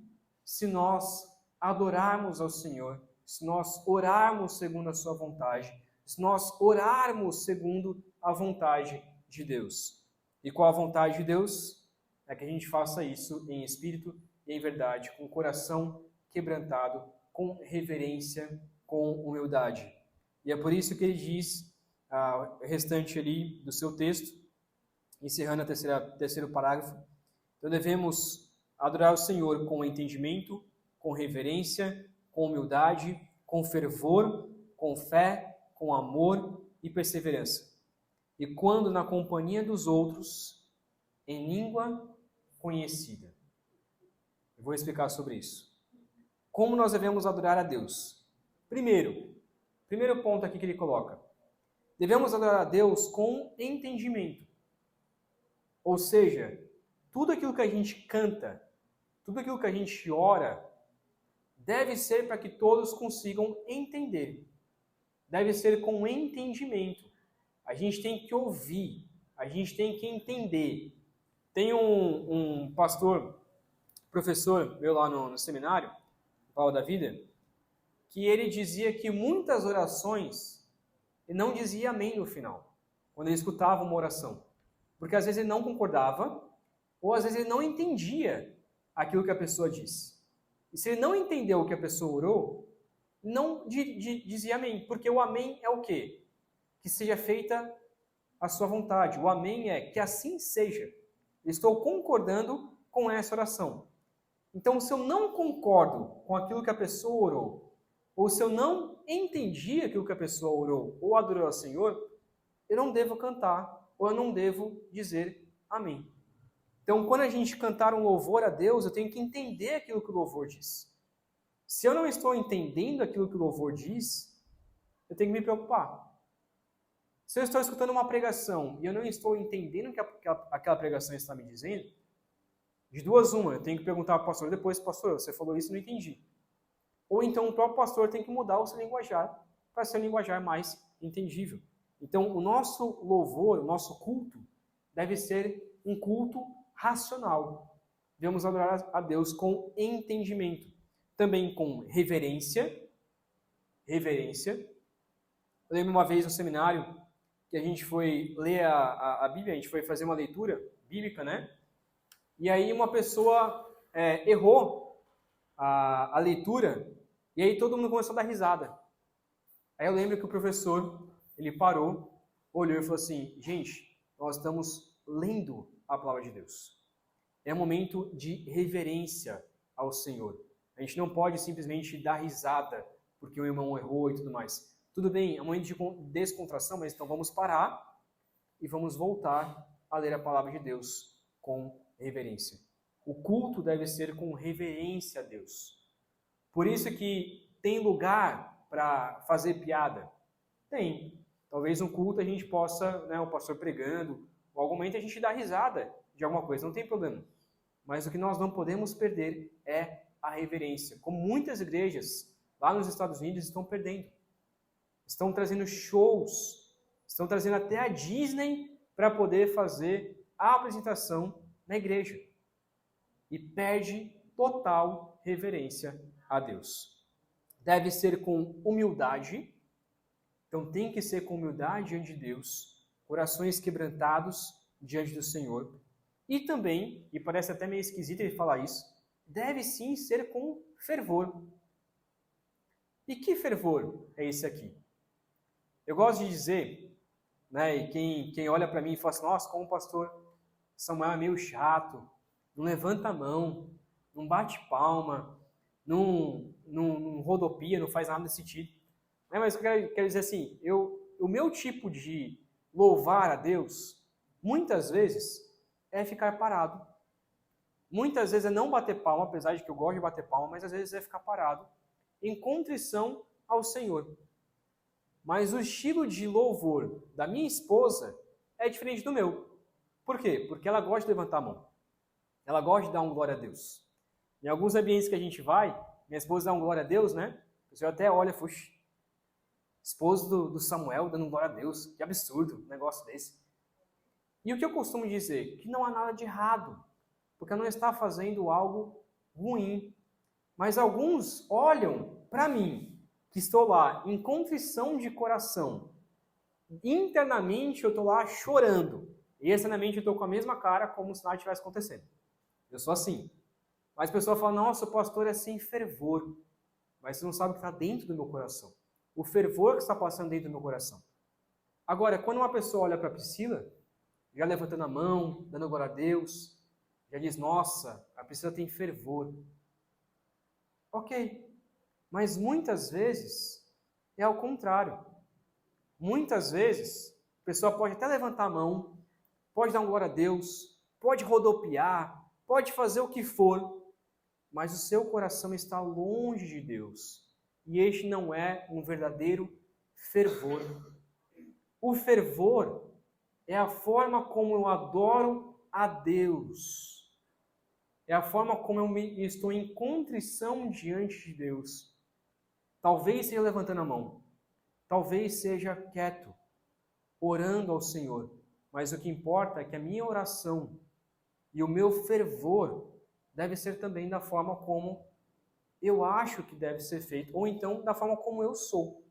se nós adorarmos ao Senhor, se nós orarmos segundo a sua vontade, se nós orarmos segundo a vontade de Deus. E qual a vontade de Deus? É que a gente faça isso em espírito e em verdade, com o coração quebrantado, com reverência, com humildade. E é por isso que ele diz, o restante ali do seu texto, encerrando o terceiro parágrafo, então devemos adorar o Senhor com entendimento, com reverência, com humildade, com fervor, com fé, com amor e perseverança. E quando na companhia dos outros, em língua conhecida. Eu vou explicar sobre isso. Como nós devemos adorar a Deus? Primeiro ponto aqui que ele coloca. Devemos adorar a Deus com entendimento. Ou seja, tudo aquilo que a gente canta, tudo aquilo que a gente ora, deve ser para que todos consigam entender. Deve ser com entendimento. A gente tem que ouvir, a gente tem que entender. Tem um pastor, professor meu lá no seminário, Paulo da Vida, que ele dizia que muitas orações, ele não dizia amém no final, quando ele escutava uma oração. Porque às vezes ele não concordava, ou às vezes ele não entendia aquilo que a pessoa disse. E se ele não entendeu o que a pessoa orou, não dizia amém. Porque o amém é o quê? Que seja feita a sua vontade. O amém é que assim seja. Estou concordando com essa oração. Então, se eu não concordo com aquilo que a pessoa orou, ou se eu não entendi aquilo que a pessoa orou ou adorou ao Senhor, eu não devo cantar, ou eu não devo dizer amém. Então, quando a gente cantar um louvor a Deus, eu tenho que entender aquilo que o louvor diz. Se eu não estou entendendo aquilo que o louvor diz, eu tenho que me preocupar. Se eu estou escutando uma pregação e eu não estou entendendo o que aquela pregação está me dizendo, de duas uma, eu tenho que perguntar ao pastor depois, pastor, você falou isso e não entendi. Ou então o próprio pastor tem que mudar o seu linguajar para ser um linguajar mais entendível. Então, o nosso louvor, o nosso culto, deve ser um culto racional. Devemos adorar a Deus com entendimento, também com reverência. Eu lembro uma vez no seminário que a gente foi ler a Bíblia, a gente foi fazer uma leitura bíblica, né? E aí uma pessoa errou a leitura, e aí todo mundo começou a dar risada. Aí eu lembro que o professor, ele parou, olhou e falou assim: gente, nós estamos lendo a palavra de Deus. É um momento de reverência ao Senhor. A gente não pode simplesmente dar risada porque o irmão errou e tudo mais. Tudo bem, é um momento de descontração, mas então vamos parar e vamos voltar a ler a palavra de Deus com reverência. O culto deve ser com reverência a Deus. Por isso que tem lugar para fazer piada? Tem. Talvez no culto a gente possa, o pastor pregando, ou algum momento a gente dá risada de alguma coisa, não tem problema. Mas o que nós não podemos perder é a reverência. Como muitas igrejas lá nos Estados Unidos estão perdendo. Estão trazendo shows, estão trazendo até a Disney para poder fazer a apresentação na igreja. E perde total reverência a Deus. Deve ser com humildade. Então tem que ser com humildade diante de Deus, corações quebrantados diante do Senhor. E também, e parece até meio esquisito ele falar isso, deve sim ser com fervor. E que fervor é esse aqui? Eu gosto de dizer, e quem olha para mim e fala assim: nossa, como o pastor Samuel é meio chato, não levanta a mão, não bate palma, não rodopia, não faz nada desse tipo. Mas eu quero dizer assim, o meu tipo de louvar a Deus, muitas vezes, é ficar parado. Muitas vezes é não bater palma, apesar de que eu gosto de bater palma, mas às vezes é ficar parado, em contrição ao Senhor. Mas o estilo de louvor da minha esposa é diferente do meu. Por quê? Porque ela gosta de levantar a mão. Ela gosta de dar um glória a Deus. Em alguns ambientes que a gente vai, minha esposa dá um glória a Deus, né? O pessoal até olha, puxa, esposo do Samuel dando um glória a Deus. Que absurdo um negócio desse. E o que eu costumo dizer? Que não há nada de errado. Porque ela não está fazendo algo ruim. Mas alguns olham para mim, que estou lá em contrição de coração. Internamente eu estou lá chorando. E externamente eu estou com a mesma cara como se nada estivesse acontecendo. Eu sou assim. Mas a pessoa fala: nossa, o pastor é sem fervor. Mas você não sabe o que está dentro do meu coração. O fervor que está passando dentro do meu coração. Agora, quando uma pessoa olha para a Priscila, já levantando a mão, dando glória a Deus, já diz: nossa, a Priscila tem fervor. Ok. Mas muitas vezes é ao contrário. Muitas vezes a pessoa pode até levantar a mão, pode dar um glória a Deus, pode rodopiar, pode fazer o que for, mas o seu coração está longe de Deus. E este não é um verdadeiro fervor. O fervor é a forma como eu adoro a Deus. É a forma como eu estou em contrição diante de Deus. Talvez seja levantando a mão. Talvez seja quieto, orando ao Senhor. Mas o que importa é que a minha oração e o meu fervor deve ser também da forma como eu acho que deve ser feito, ou então da forma como eu sou.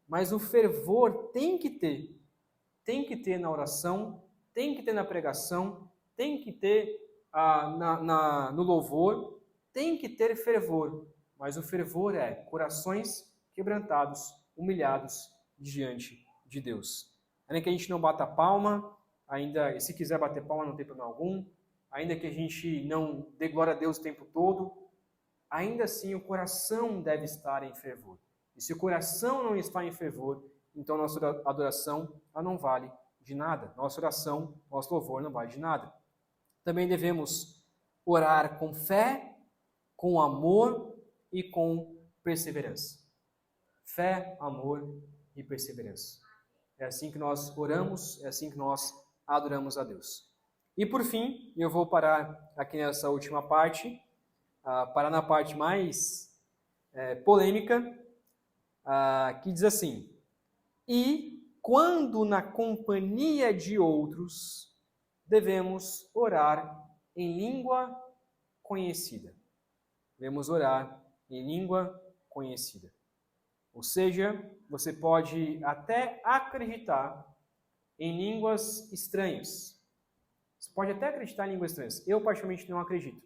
Mas o fervor tem que ter na oração, tem que ter na pregação, tem que ter no louvor, tem que ter fervor. Mas o fervor é corações quebrantados, humilhados diante de Deus. Ainda que a gente não bata palma, ainda se quiser bater palma não tem problema algum, ainda que a gente não dê glória a Deus o tempo todo, ainda assim o coração deve estar em fervor. E se o coração não está em fervor, então nossa adoração ela não vale de nada. Nossa oração, nosso louvor não vale de nada. Também devemos orar com fé, com amor e com perseverança. Fé, amor e perseverança. É assim que nós oramos, é assim que nós adoramos a Deus. E por fim, eu vou parar aqui nessa última parte, parar na parte mais polêmica, que diz assim: e quando na companhia de outros devemos orar em língua conhecida. Devemos orar em língua conhecida. Ou seja, você pode até acreditar em línguas estranhas. Você pode até acreditar em línguas estranhas. Eu, particularmente, não acredito.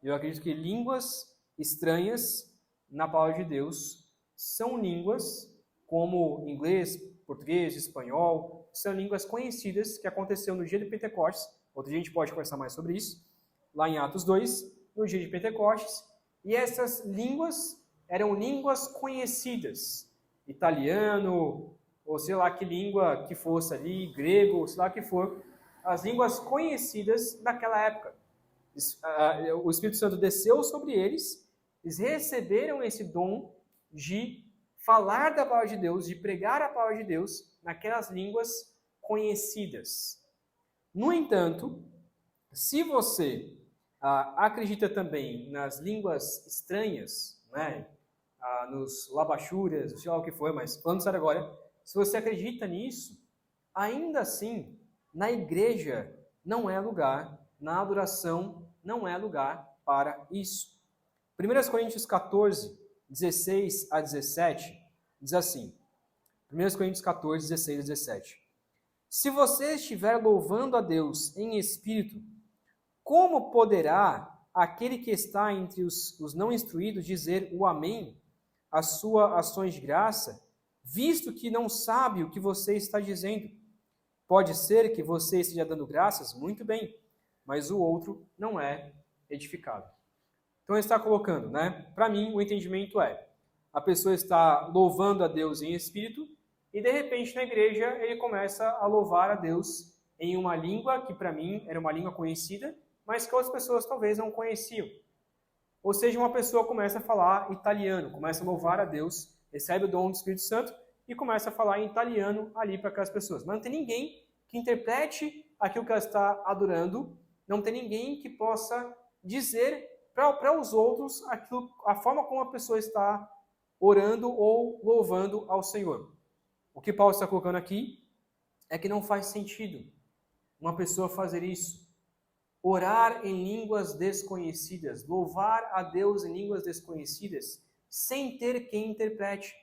Eu acredito que línguas estranhas na palavra de Deus são línguas como inglês, português, espanhol, são línguas conhecidas que aconteceu no dia de Pentecostes. Outro dia a gente pode conversar mais sobre isso, lá em Atos 2, no dia de Pentecostes. E essas línguas eram línguas conhecidas. Italiano, ou sei lá que língua que fosse ali, grego, ou sei lá que for. As línguas conhecidas daquela época. O Espírito Santo desceu sobre eles, eles receberam esse dom de falar da palavra de Deus, de pregar a palavra de Deus naquelas línguas conhecidas. No entanto, se você acredita também nas línguas estranhas, né, nos labachuras, sei lá o que for, mas falando sério agora, se você acredita nisso, ainda assim, na igreja não é lugar, na adoração não é lugar para isso. 1 Coríntios 14, 16 a 17, diz assim, 1 Coríntios 14, 16 a 17. Se você estiver louvando a Deus em espírito, como poderá aquele que está entre os não instruídos dizer o amém às suas ações de graça, visto que não sabe o que você está dizendo? Pode ser que você esteja dando graças, muito bem, mas o outro não é edificado. Então ele está colocando, né? Para mim, o entendimento é, a pessoa está louvando a Deus em espírito e de repente na igreja ele começa a louvar a Deus em uma língua que para mim era uma língua conhecida, mas que outras pessoas talvez não conheciam. Ou seja, uma pessoa começa a falar italiano, começa a louvar a Deus, recebe o dom do Espírito Santo e começa a falar em italiano ali para aquelas pessoas. Mas não tem ninguém que interprete aquilo que ela está adorando, não tem ninguém que possa dizer para os outros a forma como a pessoa está orando ou louvando ao Senhor. O que Paulo está colocando aqui é que não faz sentido uma pessoa fazer isso. Orar em línguas desconhecidas, louvar a Deus em línguas desconhecidas, sem ter quem interprete.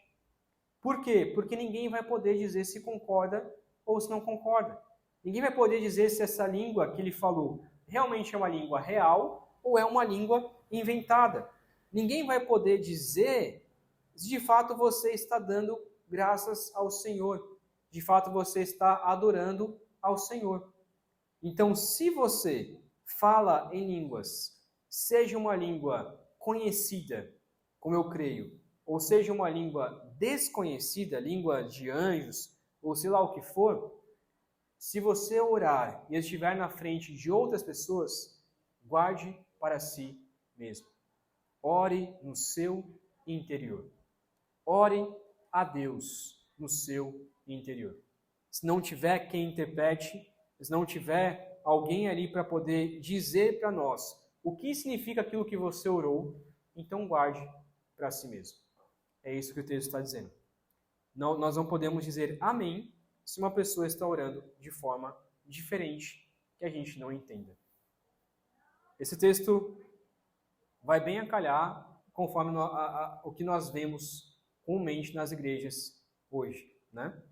Por quê? Porque ninguém vai poder dizer se concorda ou se não concorda. Ninguém vai poder dizer se essa língua que ele falou realmente é uma língua real ou é uma língua inventada. Ninguém vai poder dizer se de fato você está dando graças ao Senhor, de fato você está adorando ao Senhor. Então, se você fala em línguas, seja uma língua conhecida, como eu creio, ou seja uma língua desconhecida, língua de anjos, ou sei lá o que for, se você orar e estiver na frente de outras pessoas, guarde para si mesmo. Ore no seu interior. Ore a Deus no seu interior. Se não tiver quem interprete, se não tiver alguém ali para poder dizer para nós o que significa aquilo que você orou, então guarde para si mesmo. É isso que o texto está dizendo. Não, nós não podemos dizer amém se uma pessoa está orando de forma diferente que a gente não entenda. Esse texto vai bem a calhar conforme o que nós vemos comumente nas igrejas hoje, né?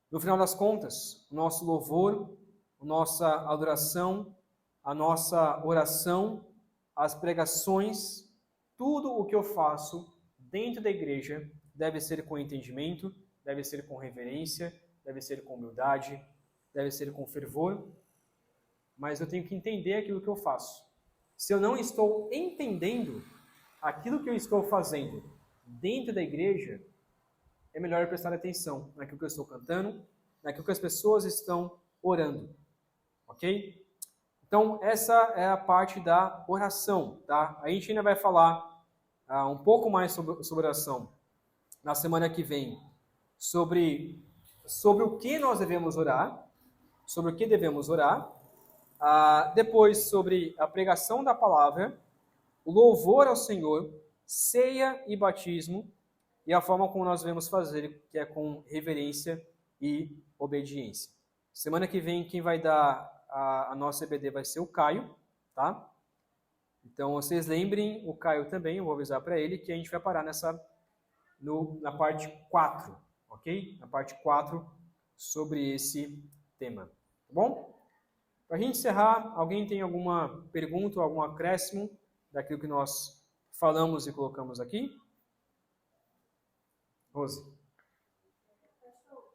No final das contas, o nosso louvor, a nossa adoração, a nossa oração, as pregações, tudo o que eu faço dentro da igreja deve ser com entendimento, deve ser com reverência, deve ser com humildade, deve ser com fervor, mas eu tenho que entender aquilo que eu faço. Se eu não estou entendendo aquilo que eu estou fazendo dentro da igreja, é melhor eu prestar atenção naquilo que eu estou cantando, naquilo que as pessoas estão orando. Ok? Então, essa é a parte da oração, tá? A gente ainda vai falar um pouco mais sobre oração na semana que vem, sobre o que nós devemos orar, sobre o que devemos orar, depois sobre a pregação da palavra, o louvor ao Senhor, ceia e batismo, e a forma como nós devemos fazer, que é com reverência e obediência. Semana que vem, quem vai dar a nossa EBD vai ser o Caio, tá? Então, vocês lembrem o Caio também, eu vou avisar para ele que a gente vai parar na parte 4, ok? Na parte 4 sobre esse tema, tá bom? Para a gente encerrar, alguém tem alguma pergunta ou algum acréscimo daquilo que nós falamos e colocamos aqui? Rose. Pastor,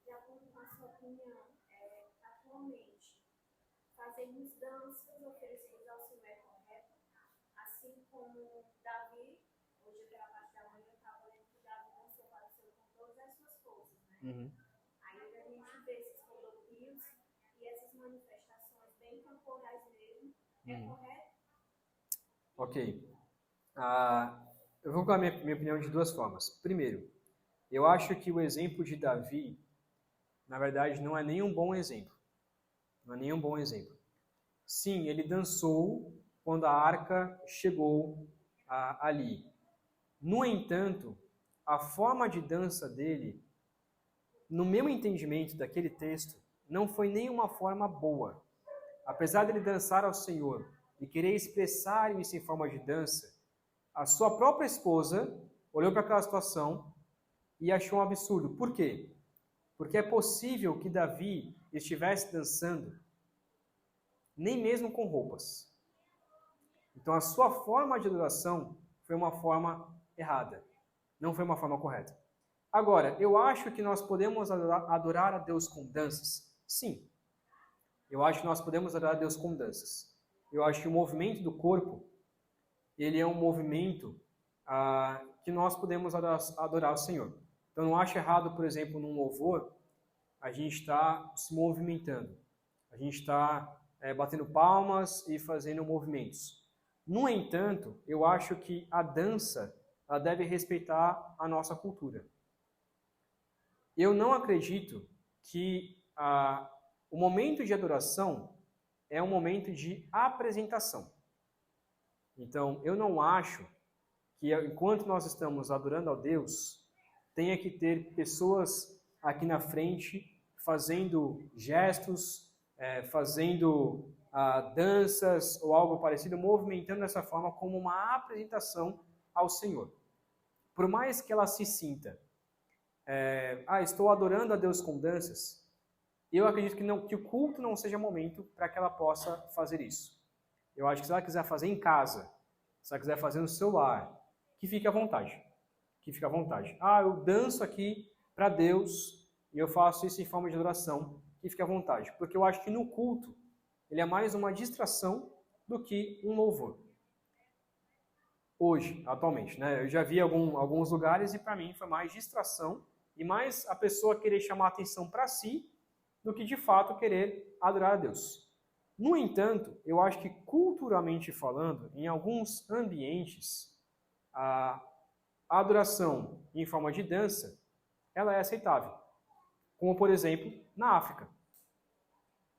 de acordo com a sua opinião, atualmente, fazermos danças oferecidas ao Senhor é correto? Assim como Davi, hoje pela parte da manhã, eu estava lendo que Davi dançou para o Senhor com todas as suas forças, né? Uhum. Aí a gente vê esses rodopios e essas manifestações bem temporais mesmo, é correto? Ok. Eu vou colocar minha opinião de duas formas. Primeiro, eu acho que o exemplo de Davi, na verdade, não é nenhum bom exemplo. Não é nenhum bom exemplo. Sim, ele dançou quando a arca chegou ali. No entanto, a forma de dança dele, no meu entendimento daquele texto, não foi nenhuma forma boa. Apesar dele dançar ao Senhor e querer expressar isso em forma de dança, a sua própria esposa olhou para aquela situação e achou um absurdo. Por quê? Porque é possível que Davi estivesse dançando nem mesmo com roupas. Então a sua forma de adoração foi uma forma errada, não foi uma forma correta. Agora, eu acho que nós podemos adorar a Deus com danças? Sim. Eu acho que nós podemos adorar a Deus com danças. Eu acho que o movimento do corpo, ele é um movimento que nós podemos adorar o Senhor. Então, eu não acho errado, por exemplo, num louvor, a gente está se movimentando. A gente está batendo palmas e fazendo movimentos. No entanto, eu acho que a dança ela deve respeitar a nossa cultura. Eu não acredito que o momento de adoração é um momento de apresentação. Então, eu não acho que enquanto nós estamos adorando a Deus, tenha que ter pessoas aqui na frente fazendo gestos, fazendo danças ou algo parecido, movimentando dessa forma como uma apresentação ao Senhor. Por mais que ela se sinta, estou adorando a Deus com danças, eu acredito que o culto não seja momento para que ela possa fazer isso. Eu acho que se ela quiser fazer em casa, se ela quiser fazer no seu lar, que fique à vontade. Que fique à vontade. Eu danço aqui para Deus e eu faço isso em forma de adoração, que fique à vontade. Porque eu acho que no culto, ele é mais uma distração do que um louvor. Hoje, atualmente, né? Eu já vi alguns lugares e para mim foi mais distração e mais a pessoa querer chamar a atenção para si do que de fato querer adorar a Deus. No entanto, eu acho que culturalmente falando, em alguns ambientes, a adoração em forma de dança, ela é aceitável. Como, por exemplo, na África,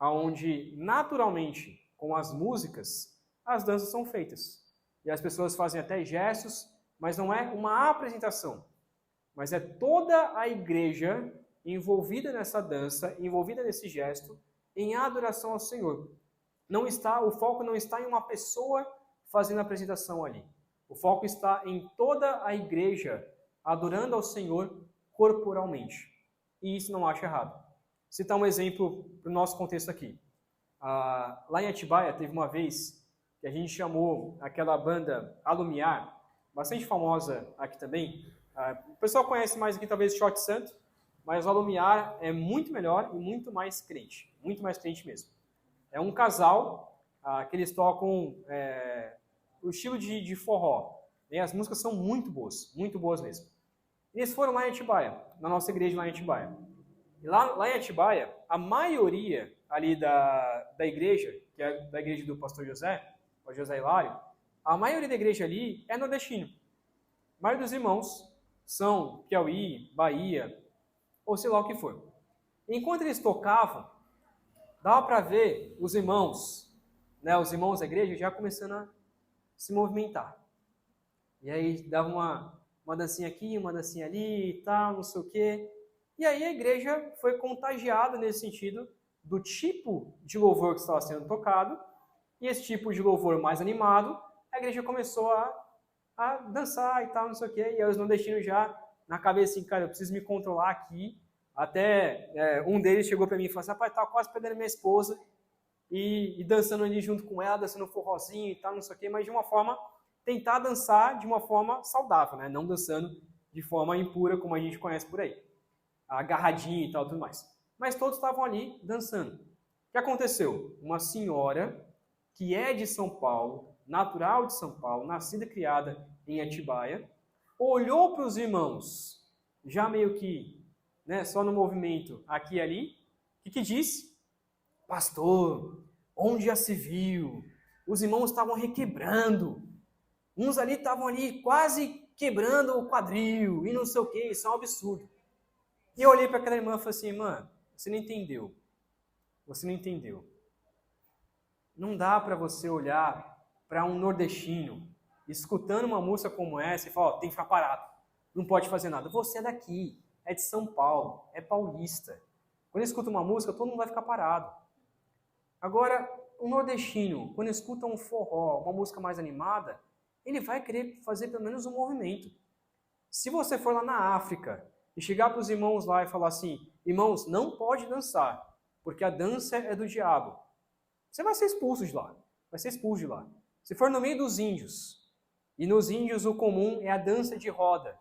onde naturalmente, com as músicas, as danças são feitas. E as pessoas fazem até gestos, mas não é uma apresentação. Mas é toda a igreja envolvida nessa dança, envolvida nesse gesto, em adoração ao Senhor. O foco não está em uma pessoa fazendo a apresentação ali. O foco está em toda a igreja adorando ao Senhor corporalmente. E isso não acho errado. Vou citar um exemplo para o nosso contexto aqui. Lá em Atibaia, teve uma vez que a gente chamou aquela banda Alumiar, bastante famosa aqui também. O pessoal conhece mais aqui talvez Shot Santo, mas o Alumiar é muito melhor e muito mais crente mesmo. É um casal que eles tocam o estilo de forró. E as músicas são muito boas mesmo. E eles foram lá em Atibaia, na nossa igreja lá em Atibaia. E lá em Atibaia, a maioria ali da igreja, que é da igreja do pastor José, o José Hilário, a maioria da igreja ali é nordestino. A maioria dos irmãos são Piauí, Bahia, ou sei lá o que for. Enquanto eles tocavam, dava para ver os irmãos da igreja já começando a se movimentar. E aí dava uma dancinha aqui, uma dancinha ali e tal, não sei o quê. E aí a igreja foi contagiada nesse sentido do tipo de louvor que estava sendo tocado, e esse tipo de louvor mais animado, a igreja começou a dançar e tal, não sei o quê, e os nordestinos já na cabeça assim, cara, eu preciso me controlar aqui. Até um deles chegou para mim e falou assim, rapaz, tá quase perdendo minha esposa, e dançando ali junto com ela, dançando forrozinho e tal, não sei o quê, mas de uma forma, tentar dançar de uma forma saudável, né? Não dançando de forma impura, como a gente conhece por aí. Agarradinho e tal, tudo mais. Mas todos estavam ali dançando. O que aconteceu? Uma senhora que é de São Paulo, natural de São Paulo, nascida e criada em Atibaia, olhou para os irmãos, já meio que, né, só no movimento aqui e ali, e que disse? Pastor, onde já se viu? Os irmãos estavam requebrando. Uns ali estavam ali quase quebrando o quadril e não sei o que, isso é um absurdo. E eu olhei para aquela irmã e falei assim, irmã, você não entendeu. Você não entendeu. Não dá para você olhar para um nordestino escutando uma música como essa e falar, tem que ficar parado, não pode fazer nada. Você é daqui, é de São Paulo, é paulista. Quando escuta uma música, todo mundo vai ficar parado. Agora, um nordestino, quando escuta um forró, uma música mais animada, ele vai querer fazer pelo menos um movimento. Se você for lá na África e chegar para os irmãos lá e falar assim, irmãos, não pode dançar, porque a dança é do diabo. Você vai ser expulso de lá. Vai ser expulso de lá. Se for no meio dos índios, e nos índios o comum é a dança de roda.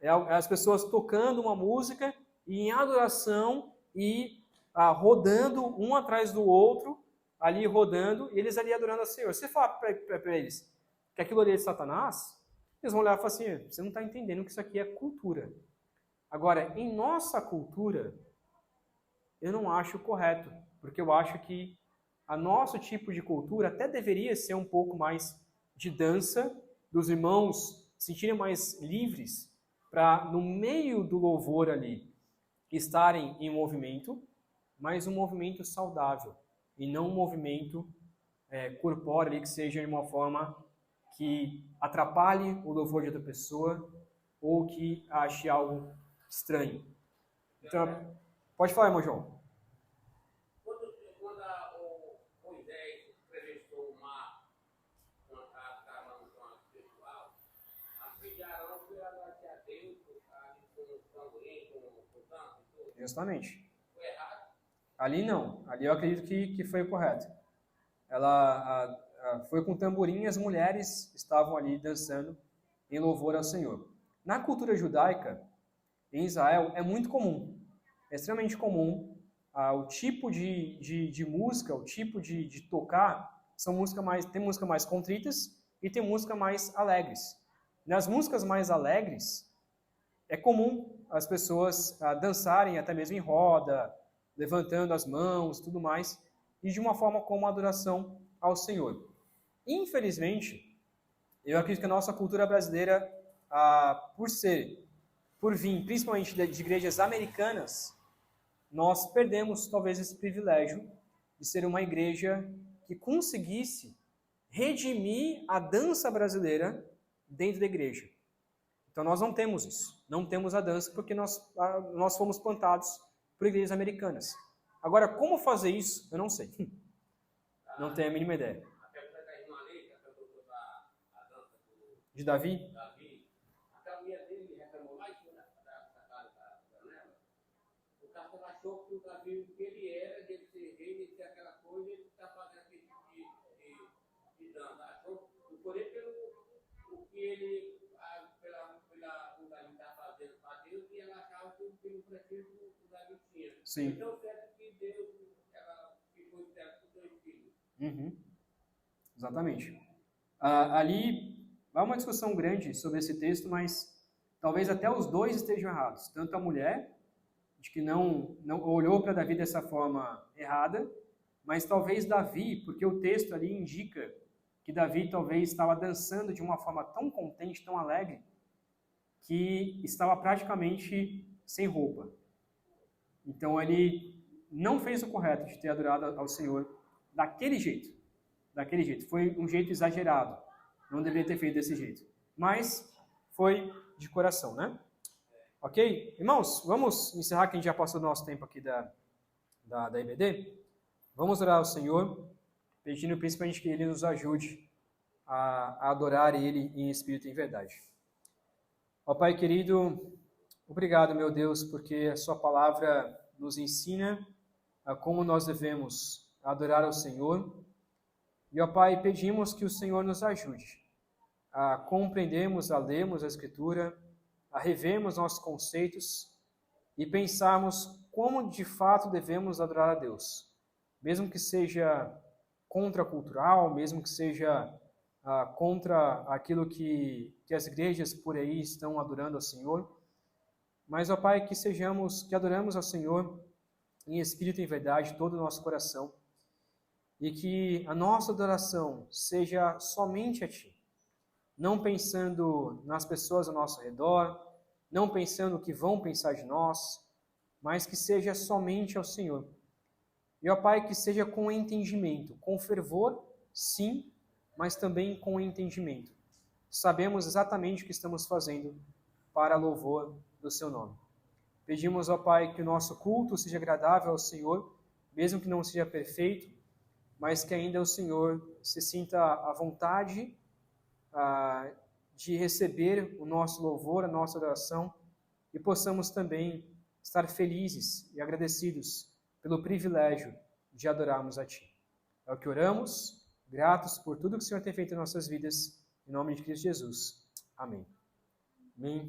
É as pessoas tocando uma música e em adoração e rodando um atrás do outro, ali rodando, e eles ali adorando ao Senhor. Você fala para eles que aquilo ali é de Satanás, eles vão olhar e falar assim, você não está entendendo que isso aqui é cultura. Agora, em nossa cultura, eu não acho correto, porque eu acho que a nosso tipo de cultura até deveria ser um pouco mais de dança, dos irmãos se sentirem mais livres para, no meio do louvor ali, estarem em movimento, mas um movimento saudável, e não um movimento corpóreo ali, que seja de uma forma que atrapalhe o louvor de outra pessoa ou que ache algo estranho. Então, pode falar, irmão João. Quando o Moisés atravessou o mar com a caravana espiritual, a filha de Arão foi agradecer a Deus com o tamborim, com o canto e tudo. Justamente. Foi errado? Ali não. Ali eu acredito que foi o correto. Ela foi com tamborim e as mulheres estavam ali dançando em louvor ao Senhor. Na cultura judaica, em Israel, é muito comum, é extremamente comum, o tipo de música, o tipo de tocar, tem música mais contritas e tem música mais alegres. Nas músicas mais alegres, é comum as pessoas dançarem até mesmo em roda, levantando as mãos e tudo mais, e de uma forma como adoração ao Senhor. Infelizmente, eu acredito que a nossa cultura brasileira, por vir principalmente de igrejas americanas, nós perdemos talvez esse privilégio de ser uma igreja que conseguisse redimir a dança brasileira dentro da igreja. Então nós não temos isso, não temos a dança porque nós fomos plantados por igrejas americanas. Agora, como fazer isso, eu não sei. Não tenho a mínima ideia. De Davi? A mulher dele reclamou lá em cima da janela. O cara achou que o Davi, o que ele era, de ele ser rei, de ter aquela coisa, ele está fazendo aquele tipo de dança. Achou, por ele, pelo que ele, o Davi está fazendo para Deus, e ela achava que o prefiro o Davi tinha. Sim. Então, certo que Deus, ela ficou esperta com os dois filhos. Uhum. Exatamente. Ali há uma discussão grande sobre esse texto, mas talvez até os dois estejam errados. Tanto a mulher, de que não olhou para Davi dessa forma errada, mas talvez Davi, porque o texto ali indica que Davi talvez estava dançando de uma forma tão contente, tão alegre, que estava praticamente sem roupa. Então ele não fez o correto de ter adorado ao Senhor daquele jeito. Daquele jeito. Foi um jeito exagerado. Não deveria ter feito desse jeito. Mas foi de coração, né? Ok? Irmãos, vamos encerrar que a gente já passou do nosso tempo aqui da da IBD, vamos orar ao Senhor, pedindo principalmente que Ele nos ajude a adorar Ele em espírito e em verdade. Ó Pai querido, obrigado, meu Deus, porque a Sua palavra nos ensina a como nós devemos adorar ao Senhor. E, ó Pai, pedimos que o Senhor nos ajude a compreendermos, a lermos a Escritura, a revermos nossos conceitos e pensarmos como de fato devemos adorar a Deus. Mesmo que seja contracultural, mesmo que seja contra aquilo que as igrejas por aí estão adorando ao Senhor. Mas, ó Pai, que adoramos ao Senhor em espírito e em verdade, todo o nosso coração, e que a nossa adoração seja somente a Ti, não pensando nas pessoas ao nosso redor, não pensando o que vão pensar de nós, mas que seja somente ao Senhor. E, ó Pai, que seja com entendimento, com fervor, sim, mas também com entendimento. Sabemos exatamente o que estamos fazendo para louvor do Seu nome. Pedimos, ó Pai, que o nosso culto seja agradável ao Senhor, mesmo que não seja perfeito, mas que ainda o Senhor se sinta à vontade de receber o nosso louvor, a nossa adoração, e possamos também estar felizes e agradecidos pelo privilégio de adorarmos a Ti. É o que oramos, gratos por tudo que o Senhor tem feito em nossas vidas, em nome de Cristo Jesus. Amém. Amém.